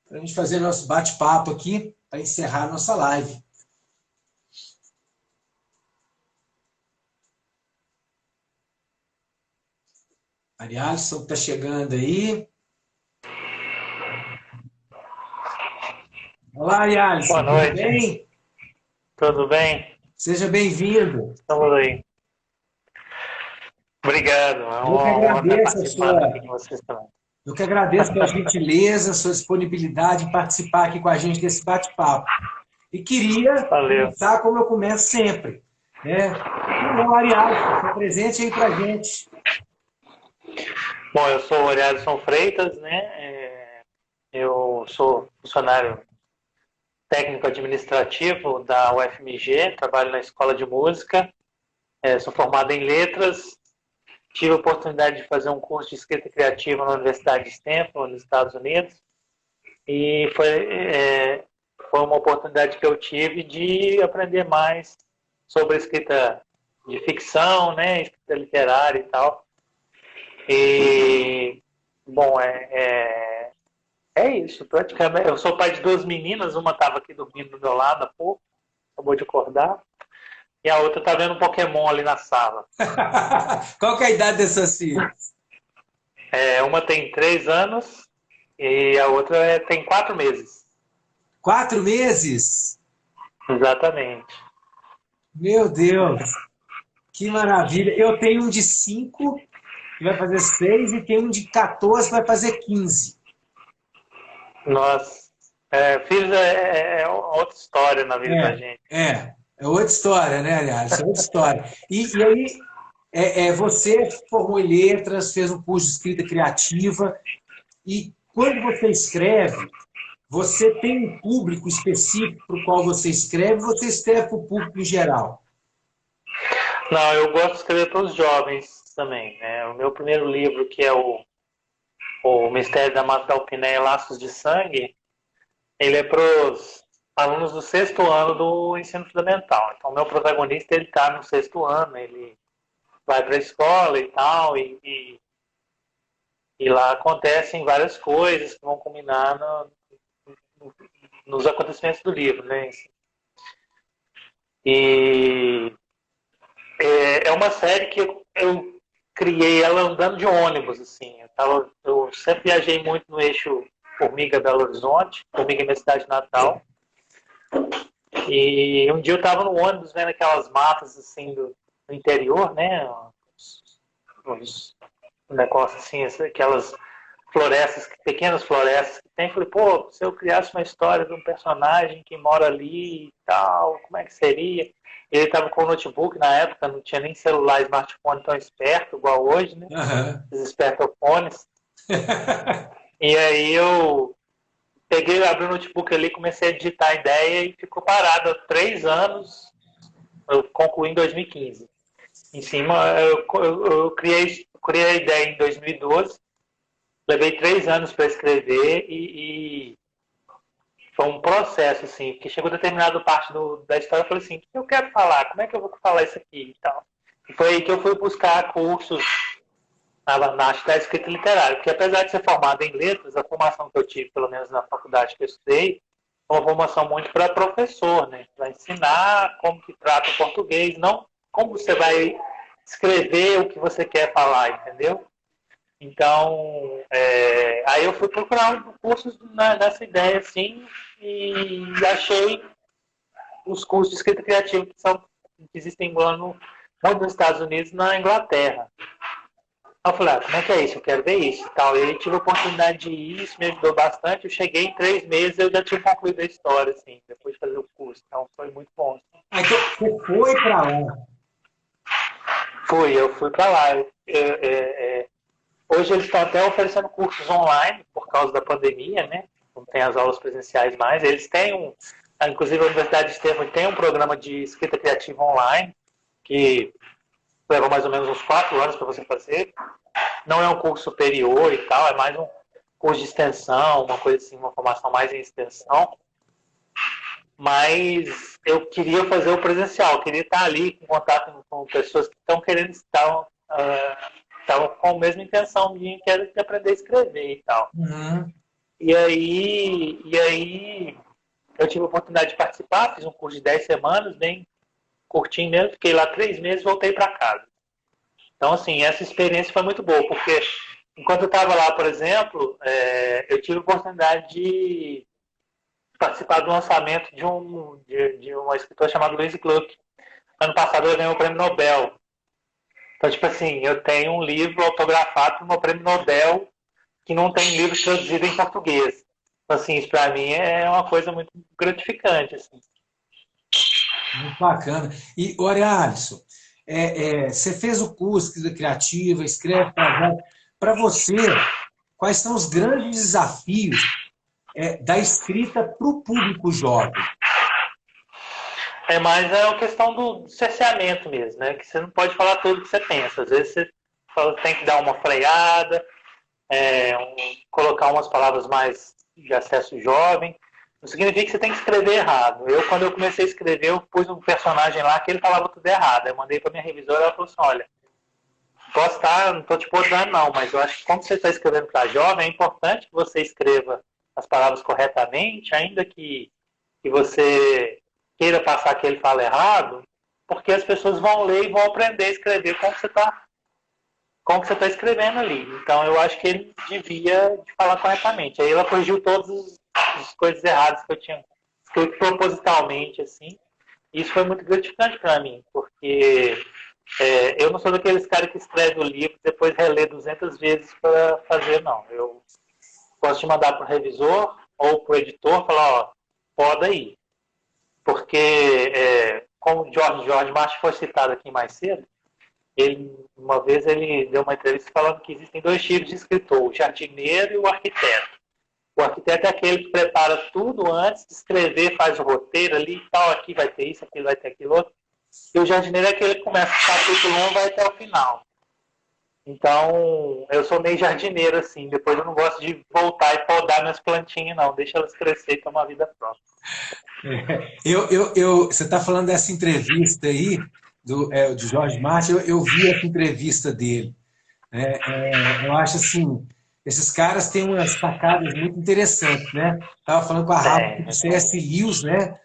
Para a gente fazer nosso bate-papo aqui, para encerrar a nossa live. Ari Alisson está chegando aí. Olá, Ari Alisson. Boa noite. Tudo bem? Tudo bem? Seja bem-vindo. Estamos aí. Obrigado. É uma honra participar aqui com vocês também. Eu que agradeço pela gentileza, sua disponibilidade em participar aqui com a gente desse bate-papo. E queria começar como eu começo sempre. Né? O Ari Alisson, se presente aí para a gente. Bom, eu sou o Ari Alisson Freitas, né? Eu sou funcionário técnico administrativo da UFMG, trabalho na escola de música, sou formado em letras, tive a oportunidade de fazer um curso de escrita criativa na Universidade de Stanford, nos Estados Unidos, e foi uma oportunidade que eu tive de aprender mais sobre a escrita de ficção, né, escrita literária e tal. E, bom, é isso, praticamente. Eu sou pai de 2 meninas, uma estava aqui dormindo do meu lado há pouco, acabou de acordar, e a outra está vendo um Pokémon ali na sala. Qual que é a idade dessas filhas? Uma tem 3 anos e a outra tem 4 meses. 4 meses? Exatamente. Meu Deus, que maravilha. Eu tenho um de 5, que vai fazer 6, e tenho um de 14, que vai fazer 15. Nossa, filhos é outra história na vida da gente. É outra história, né, aliás? É outra história. E aí, você formou em letras, fez um curso de escrita criativa, e quando você escreve, você tem um público específico para o qual você escreve, ou você escreve para o público em geral? Não, eu gosto de escrever para os jovens também, né? O meu primeiro livro, que é o Mistério da Mata da Alpinéia, Laços de Sangue, ele é para os alunos do 6º ano do ensino fundamental. Então, o meu protagonista, ele está no 6º ano, ele vai para a escola e tal, e lá acontecem várias coisas que vão culminar nos acontecimentos do livro, né? E é uma série que eu criei ela andando de ônibus, assim. Eu sempre viajei muito no eixo Formiga-Belo Horizonte, Formiga é minha cidade natal. E um dia eu estava no ônibus vendo aquelas matas assim do interior, né? Uns negócios assim, aquelas florestas, pequenas florestas que tem. Falei, pô, se eu criasse uma história de um personagem que mora ali e tal, como é que seria? Ele estava com o notebook na época, não tinha nem celular, smartphone tão esperto, igual hoje, né? Uhum. Os espertofones. E aí eu peguei, abri o notebook ali, comecei a digitar a ideia e ficou parado há 3 anos. Eu concluí em 2015. Em cima, eu criei a ideia em 2012. Levei 3 anos para escrever e foi um processo, assim, porque chegou determinada parte da história, eu falei assim, o que eu quero falar? Como é que eu vou falar isso aqui e tal? E foi aí que eu fui buscar cursos na arte da escrita literária, porque apesar de ser formado em letras, a formação que eu tive, pelo menos na faculdade que eu estudei, foi uma formação muito para professor, né? Para ensinar como que trata o português, não como você vai escrever o que você quer falar, entendeu? Então, aí eu fui procurar cursos nessa ideia, assim, e achei os cursos de escrita criativa que existem muito nos Estados Unidos e na Inglaterra. Eu falei, como é que é isso? Eu quero ver isso e tal. E aí tive a oportunidade de ir, isso me ajudou bastante. Eu cheguei em 3 meses, eu já tinha concluído a história, assim, depois de fazer o curso. Então foi muito bom. Assim. Então, você foi para lá? Eu fui para lá. Hoje eles estão até oferecendo cursos online por causa da pandemia, né? Não tem as aulas presenciais mais. Eles têm inclusive a Universidade de Stanford tem um programa de escrita criativa online que leva mais ou menos uns 4 anos para você fazer. Não é um curso superior e tal, é mais um curso de extensão, uma coisa assim, uma formação mais em extensão. Mas eu queria fazer o presencial, eu queria estar ali em contato com pessoas que estão querendo estavam com a mesma intenção de aprender a escrever e tal. Uhum. E aí eu tive a oportunidade de participar, fiz um curso de 10 semanas, bem curtinho mesmo, fiquei lá 3 meses e voltei para casa. Então, assim, essa experiência foi muito boa, porque enquanto eu estava lá, por exemplo, eu tive a oportunidade de participar do lançamento de uma escritora chamada Louise Gluck. Ano passado ela ganhou o Prêmio Nobel. Então, tipo assim, eu tenho um livro autografado no Prêmio Nobel que não tem livro traduzido em português. Então, assim, isso para mim é uma coisa muito gratificante, assim. Muito bacana. E, olha, Alisson, você fez o curso de criativa, escreve para você, quais são os grandes desafios da escrita para o público jovem? Mas é uma questão do cerceamento mesmo, né? Que você não pode falar tudo que você pensa. Às vezes você tem que dar uma freada, colocar umas palavras mais de acesso jovem. Não significa que você tem que escrever errado. Quando eu comecei a escrever, eu pus um personagem lá que ele falava tudo errado. Eu mandei para minha revisora e ela falou assim, olha, não estou te podando não, mas eu acho que como você está escrevendo para jovem, é importante que você escreva as palavras corretamente, ainda que você queira passar que ele fala errado, porque as pessoas vão ler e vão aprender a escrever como que você está escrevendo ali. Então, eu acho que ele devia falar corretamente. Aí ela corrigiu todas as coisas erradas que eu tinha escrito propositalmente, assim. E isso foi muito gratificante para mim, porque eu não sou daqueles caras que escreve o livro e depois relê 200 vezes para fazer, não. Eu gosto de mandar para o revisor ou para o editor, falar, ó, poda aí. Porque, como o George Martin foi citado aqui mais cedo, uma vez ele deu uma entrevista falando que existem 2 tipos de escritor, o jardineiro e o arquiteto. O arquiteto é aquele que prepara tudo antes de escrever, faz o roteiro ali e tal, aqui vai ter isso, aqui vai ter aquilo outro. E o jardineiro é aquele que começa o capítulo 1 e vai até o final. Então, eu sou meio jardineiro, assim. Depois eu não gosto de voltar e podar minhas plantinhas, não. Deixa elas crescer e tomar vida própria. Você está falando dessa entrevista aí, de George Martin, eu vi essa entrevista dele. Eu acho assim, esses caras têm umas sacadas muito interessantes, né? Estava falando com a Rafa do C.S. Lewis, né?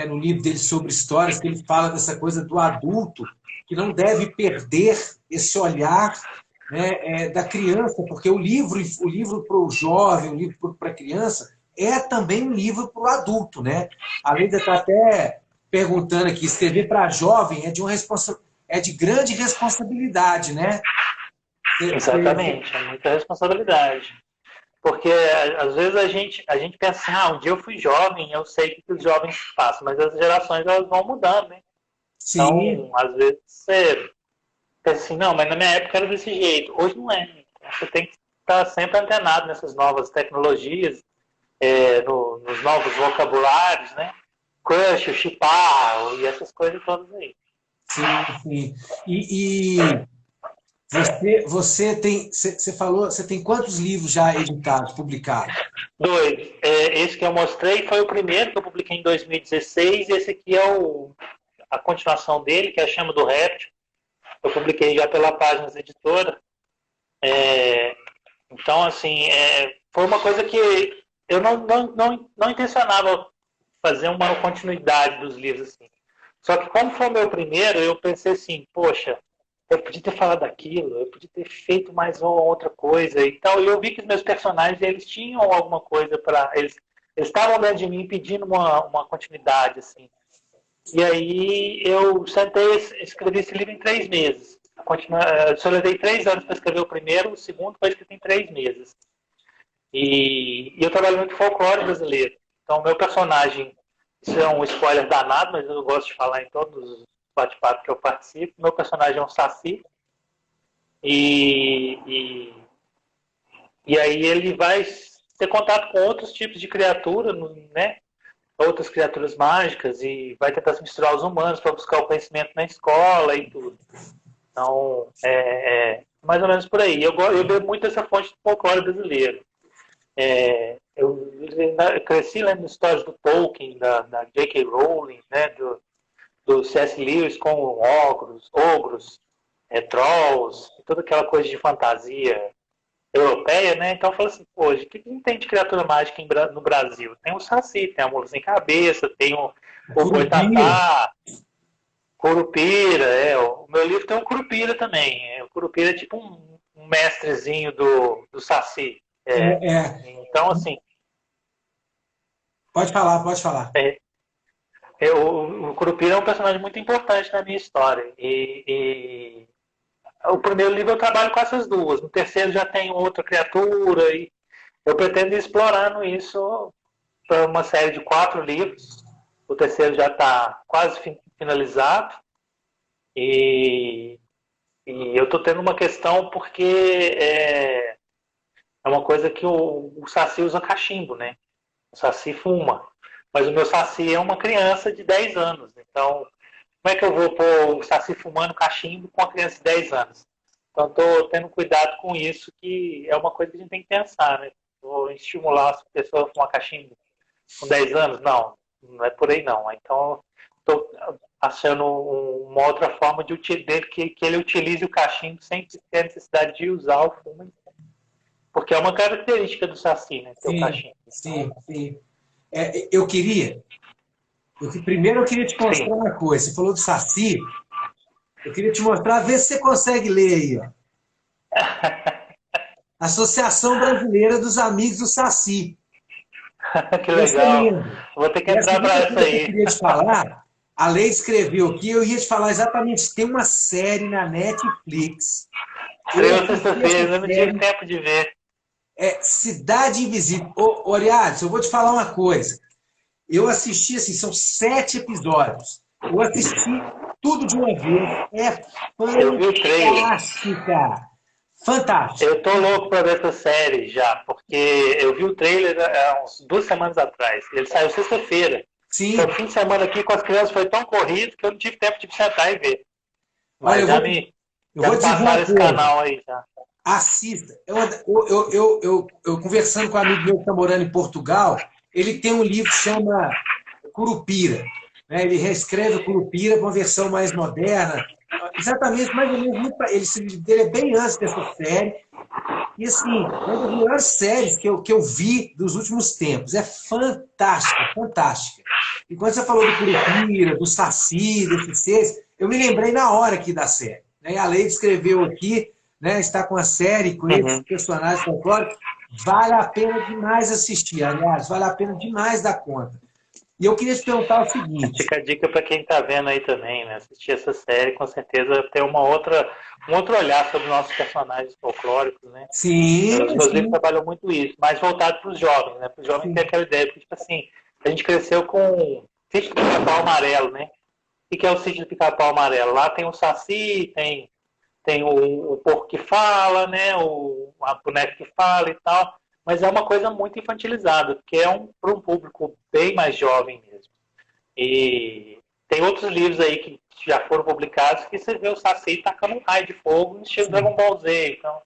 No livro dele sobre histórias, que ele fala dessa coisa do adulto, que não deve perder esse olhar, né, da criança, porque o livro para o jovem, o livro para a criança, é também um livro para o adulto, né? A Leida está até perguntando aqui, escrever para jovem é de grande responsabilidade, né? Exatamente, é muita responsabilidade. Porque às vezes a gente pensa assim, um dia eu fui jovem, eu sei o que os jovens passam, mas as gerações elas vão mudando, né? Sim. Então, às vezes você pensa assim, não, mas na minha época era desse jeito. Hoje não é. Você tem que estar sempre antenado nessas novas tecnologias, nos novos vocabulários, né? Crush, chipar e essas coisas todas aí. Sim, sim. E você falou, você tem quantos livros já editados, publicados? 2. Esse que eu mostrei foi o primeiro que eu publiquei em 2016, e esse aqui é a continuação dele, que é a Chama do Réptil. Eu publiquei já pela Páginas Editora. Então, assim, foi uma coisa que eu não intencionava fazer uma continuidade dos livros, assim. Só que como foi o meu primeiro, eu pensei assim, poxa, eu podia ter falado daquilo, eu podia ter feito mais uma outra coisa e tal. E eu vi que os meus personagens, eles tinham alguma coisa para... Eles estavam dentro de mim pedindo uma continuidade, assim. E aí eu sentei e escrevi esse livro em 3 meses. Eu só levei 3 anos para escrever o primeiro, o segundo foi escrito em 3 meses. E eu trabalho muito folclore brasileiro. Então, o meu personagem, isso é um spoiler danado, mas eu gosto de falar em todos os bate-papos que eu participo. Meu personagem é um saci. E aí ele vai ter contato com outros tipos de criatura, né? Outras criaturas mágicas, e vai tentar se misturar aos humanos para buscar o conhecimento na escola e tudo. Então, mais ou menos por aí. Eu bebo muito dessa fonte do folclore brasileiro. Eu cresci lendo histórias do Tolkien, da J.K. Rowling, né, do C.S. Lewis com ogros, trolls, toda aquela coisa de fantasia europeia, né? Então eu falo assim, hoje, o que tem de criatura mágica no Brasil? Tem o Saci, tem a Mula Sem Cabeça, tem o Boitatá, Curupira, o meu livro tem um Curupira também. O Curupira é tipo um mestrezinho do Saci. Então, assim... Pode falar. O Curupira é um personagem muito importante na minha história. E o primeiro livro eu trabalho com essas duas. No terceiro já tem outra criatura. E eu pretendo ir explorando isso para uma série de 4 livros. O terceiro já está quase finalizado. E eu estou tendo uma questão porque é uma coisa que o Saci usa cachimbo, né? O Saci fuma. Mas o meu Saci é uma criança de 10 anos. Então, como é que eu vou pôr o Saci fumando cachimbo com uma criança de 10 anos? Então, estou tendo cuidado com isso, que é uma coisa que a gente tem que pensar, né? Vou estimular as pessoas a fumar cachimbo com 10 anos? Não, não é por aí não. Então, estou achando uma outra forma de que ele utilize o cachimbo sem ter a necessidade de usar o fumo. Porque é uma característica do Saci, né? Ter o cachimbo. Sim. Primeiro eu queria te mostrar uma coisa. Você falou do Saci. Eu queria te mostrar, vê se você consegue ler aí, ó. Associação Brasileira dos Amigos do Saci. Que legal. Vou ter que entrar para essa aí. Eu queria te falar, a Lei escreveu aqui, eu ia te falar exatamente, tem uma série na Netflix. Estreou sexta-feira, eu não tive tempo de ver. É Cidade Invisível. Ô, Ariadne, eu vou te falar uma coisa. Eu assisti, assim, são 7 episódios. Eu assisti tudo de uma vez. É fantástica. Fantástica. Eu tô louco para ver essa série já, porque eu vi o trailer há uns 2 semanas atrás. Ele saiu sexta-feira. Sim. Então, o fim de semana aqui com as crianças foi tão corrido que eu não tive tempo de sentar e ver. Mas olha, eu vou passar esse canal aí já. Assista. Eu conversando com um amigo meu que está morando em Portugal, ele tem um livro que chama Curupira. Né? Ele reescreve Curupira com uma versão mais moderna. Exatamente, mais ou menos. Ele é bem antes dessa série. E, assim, uma das melhores séries que eu vi dos últimos tempos. É fantástica, fantástica. E quando você falou do Curupira, do Saci, desses seres, eu me lembrei na hora aqui da série. Né? A Leide escreveu aqui, né? Está com a série, com esses personagens folclóricos. Vale a pena demais assistir, aliás, vale a pena demais dar conta. E eu queria te perguntar o seguinte... Fica a dica para quem está vendo aí também, né? Assistir essa série, com certeza ter um outro olhar sobre os nossos personagens folclóricos, né? Sim. Os meus livros trabalham muito isso, mais voltado para os jovens, né? Para os jovens ter aquela ideia, porque, tipo assim, a gente cresceu com Sítio do Pica-Pau Amarelo, né? O que é o Sítio do Pica-Pau Amarelo? Lá tem o Saci, tem o porco que fala, né? A boneca que fala e tal. Mas é uma coisa muito infantilizada, porque é para um público bem mais jovem mesmo. E tem outros livros aí que já foram publicados que você vê o Saci tacando um raio de fogo no estilo Dragon Ball Z. Então,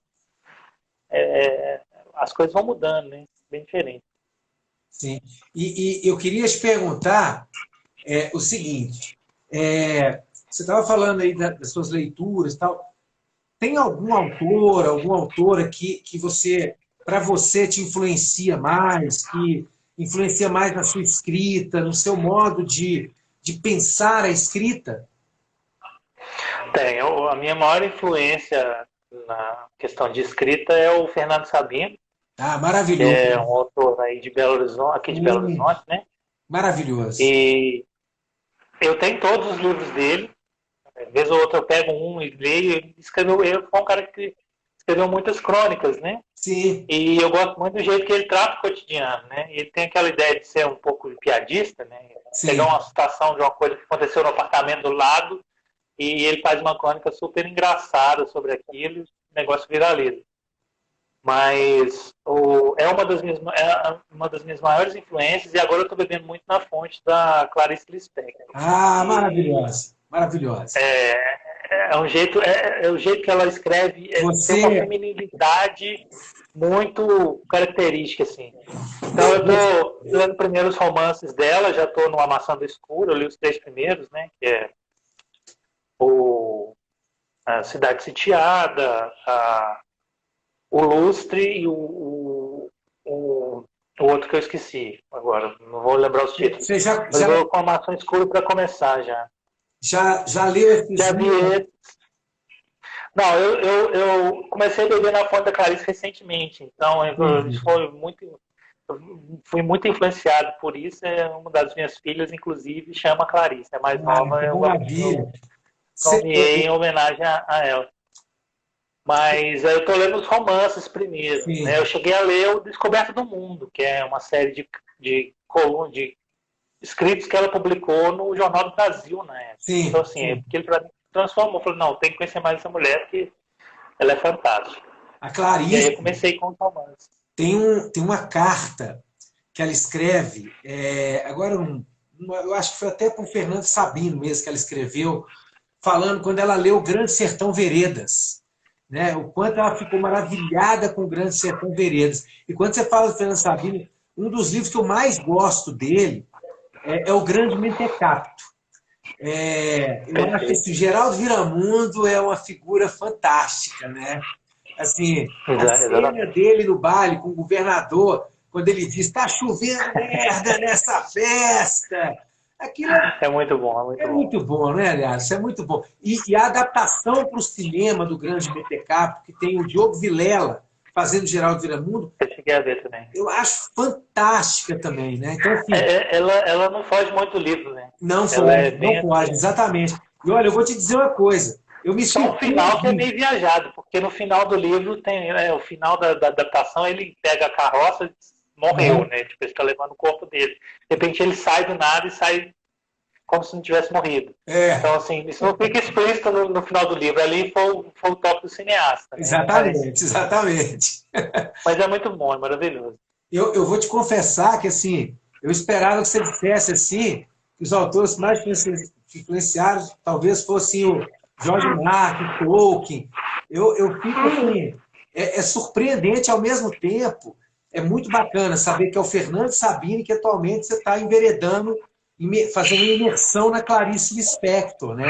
as coisas vão mudando, né? Bem diferente. Sim. E eu queria te perguntar o seguinte. Você estava falando aí das suas leituras e tal. Tem algum autor, alguma autora que você... para você te influencia mais, que influencia mais na sua escrita, no seu modo de pensar a escrita? Tem. A minha maior influência na questão de escrita é o Fernando Sabino. Ah, maravilhoso. Que é um autor aí de Belo Horizonte, aqui de Belo Horizonte, né? Maravilhoso. E eu tenho todos os livros dele. Às vezes ou outra eu pego um e leio. Ele foi um cara que escreveu muitas crônicas, né? Sim. E eu gosto muito do jeito que ele trata o cotidiano, né? Ele tem aquela ideia de ser um pouco piadista, né? Sim. Pegar uma situação de uma coisa que aconteceu no apartamento do lado e ele faz uma crônica super engraçada sobre aquilo e o negócio viraliza. Mas é uma das minhas maiores influências e agora eu estou bebendo muito na fonte da Clarice Lispector. Ah, maravilhosa. Maravilhosa. É o jeito que ela escreve, tem uma feminilidade muito característica, assim. Então eu estou lendo primeiro os romances dela, já estou no A Maçã do Escuro, eu li os 3 primeiros, né? Que é a Cidade Sitiada, o Lustre e o outro que eu esqueci agora, não vou lembrar os títulos. Você Mas eu vou com A Maçã do Escuro para começar já. Já leu esse Já vi esse. Não, eu comecei a beber na fonte da Clarice recentemente, então fui muito influenciado por isso. Uma das minhas filhas, inclusive, chama Clarice, é mais nova. Eu nomeei em homenagem a ela. Mas eu estou lendo os romances primeiro. Né? Eu cheguei a ler o Descoberta do Mundo, que é uma série de escritos que ela publicou no Jornal do Brasil na época. Sim, então, assim, porque ele transformou. Eu falei, não, tem que conhecer mais essa mulher, porque ela é fantástica. A Clarice... E aí eu comecei com os romances. Tem uma carta que ela escreve, agora eu acho que foi até para o Fernando Sabino mesmo que ela escreveu, falando quando ela leu Grande Sertão Veredas, né? O quanto ela ficou maravilhada com o Grande Sertão Veredas. E quando você fala do Fernando Sabino, um dos livros que eu mais gosto dele é o Grande Mentecapto. Eu acho que esse Geraldo Viramundo é uma figura fantástica, né? Assim, a cena dele no baile com o governador, quando ele diz, está chovendo merda nessa festa. Aquilo é muito bom, é muito bom, né, aliás? Isso é muito bom. E a adaptação para o cinema do Grande Mentecapto, que tem o Diogo Vilela fazendo Geraldo Viramundo, eu cheguei a ver também. Eu acho fantástica também, né? Então, assim, ela não foge muito do livro, né? Não foge, exatamente. E olha, eu vou te dizer uma coisa. Eu me Só o final que é meio viajado, porque no final do livro tem o final da adaptação, ele pega a carroça e morreu, né? Tipo, ele está levando o corpo dele. De repente ele sai do nada e sai como se não tivesse morrido. Então, assim, isso não fica explícito no final do livro. Ali foi o toque do cineasta. Né? Exatamente. Mas é muito bom, é maravilhoso. Eu vou te confessar que, assim, eu esperava que você dissesse, assim, que os autores mais influenciados talvez fossem o George Martin, Tolkien. Eu fico, assim, é surpreendente ao mesmo tempo. É muito bacana saber que é o Fernando Sabino que atualmente você está enveredando, fazendo imersão na Clarice Lispector, né?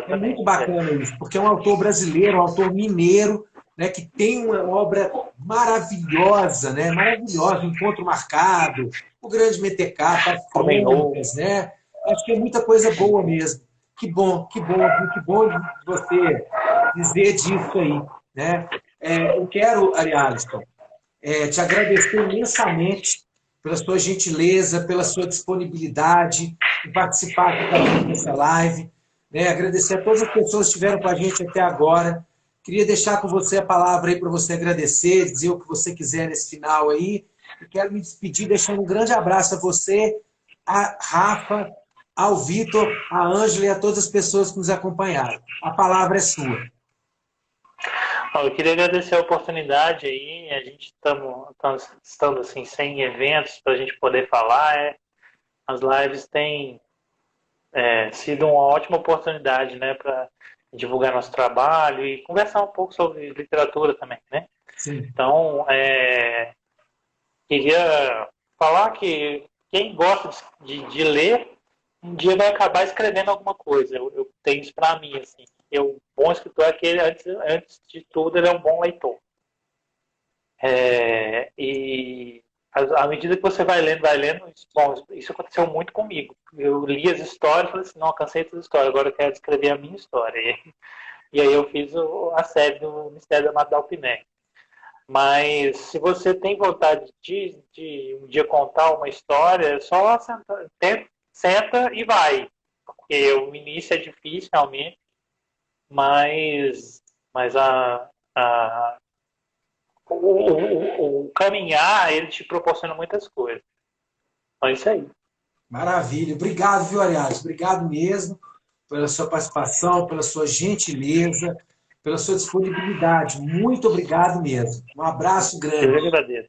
É muito bacana isso, porque é um autor brasileiro, um autor mineiro, né, que tem uma obra maravilhosa, né? Maravilhosa, Encontro Marcado, O Grande Mentecapto, As Crônicas, né? Acho que é muita coisa boa mesmo. Que bom de você dizer disso aí, né? Eu quero, Arialiston, te agradecer imensamente pela sua gentileza, pela sua disponibilidade em participar aqui dessa live, né? Agradecer a todas as pessoas que estiveram com a gente até agora. Queria deixar com você a palavra aí para você agradecer, dizer o que você quiser nesse final aí. E quero me despedir deixando um grande abraço a você, a Rafa, ao Vitor, a Ângela e a todas as pessoas que nos acompanharam. A palavra é sua. Eu queria agradecer a oportunidade aí. A gente estando assim, sem eventos para a gente poder falar. As lives têm sido uma ótima oportunidade, né, para divulgar nosso trabalho e conversar um pouco sobre literatura também, né? Sim. Então, queria falar que quem gosta de ler, um dia vai acabar escrevendo alguma coisa. Eu tenho isso para mim, assim. O bom escritor é aquele, antes de tudo, ele é um bom leitor. E à medida que você vai lendo, isso aconteceu muito comigo. Eu li as histórias e falei assim, não, cansei dessas histórias, agora eu quero escrever a minha história. E aí eu fiz a série do Mistério da Mata da Alpiné. Mas se você tem vontade de um dia contar uma história, só senta e vai. Porque o início é difícil, realmente, mas o caminhar, ele te proporciona muitas coisas. Então é isso aí. Maravilha. Obrigado, viu, Ariales? Obrigado mesmo pela sua participação, pela sua gentileza, pela sua disponibilidade. Muito obrigado mesmo. Um abraço grande. Eu agradeço.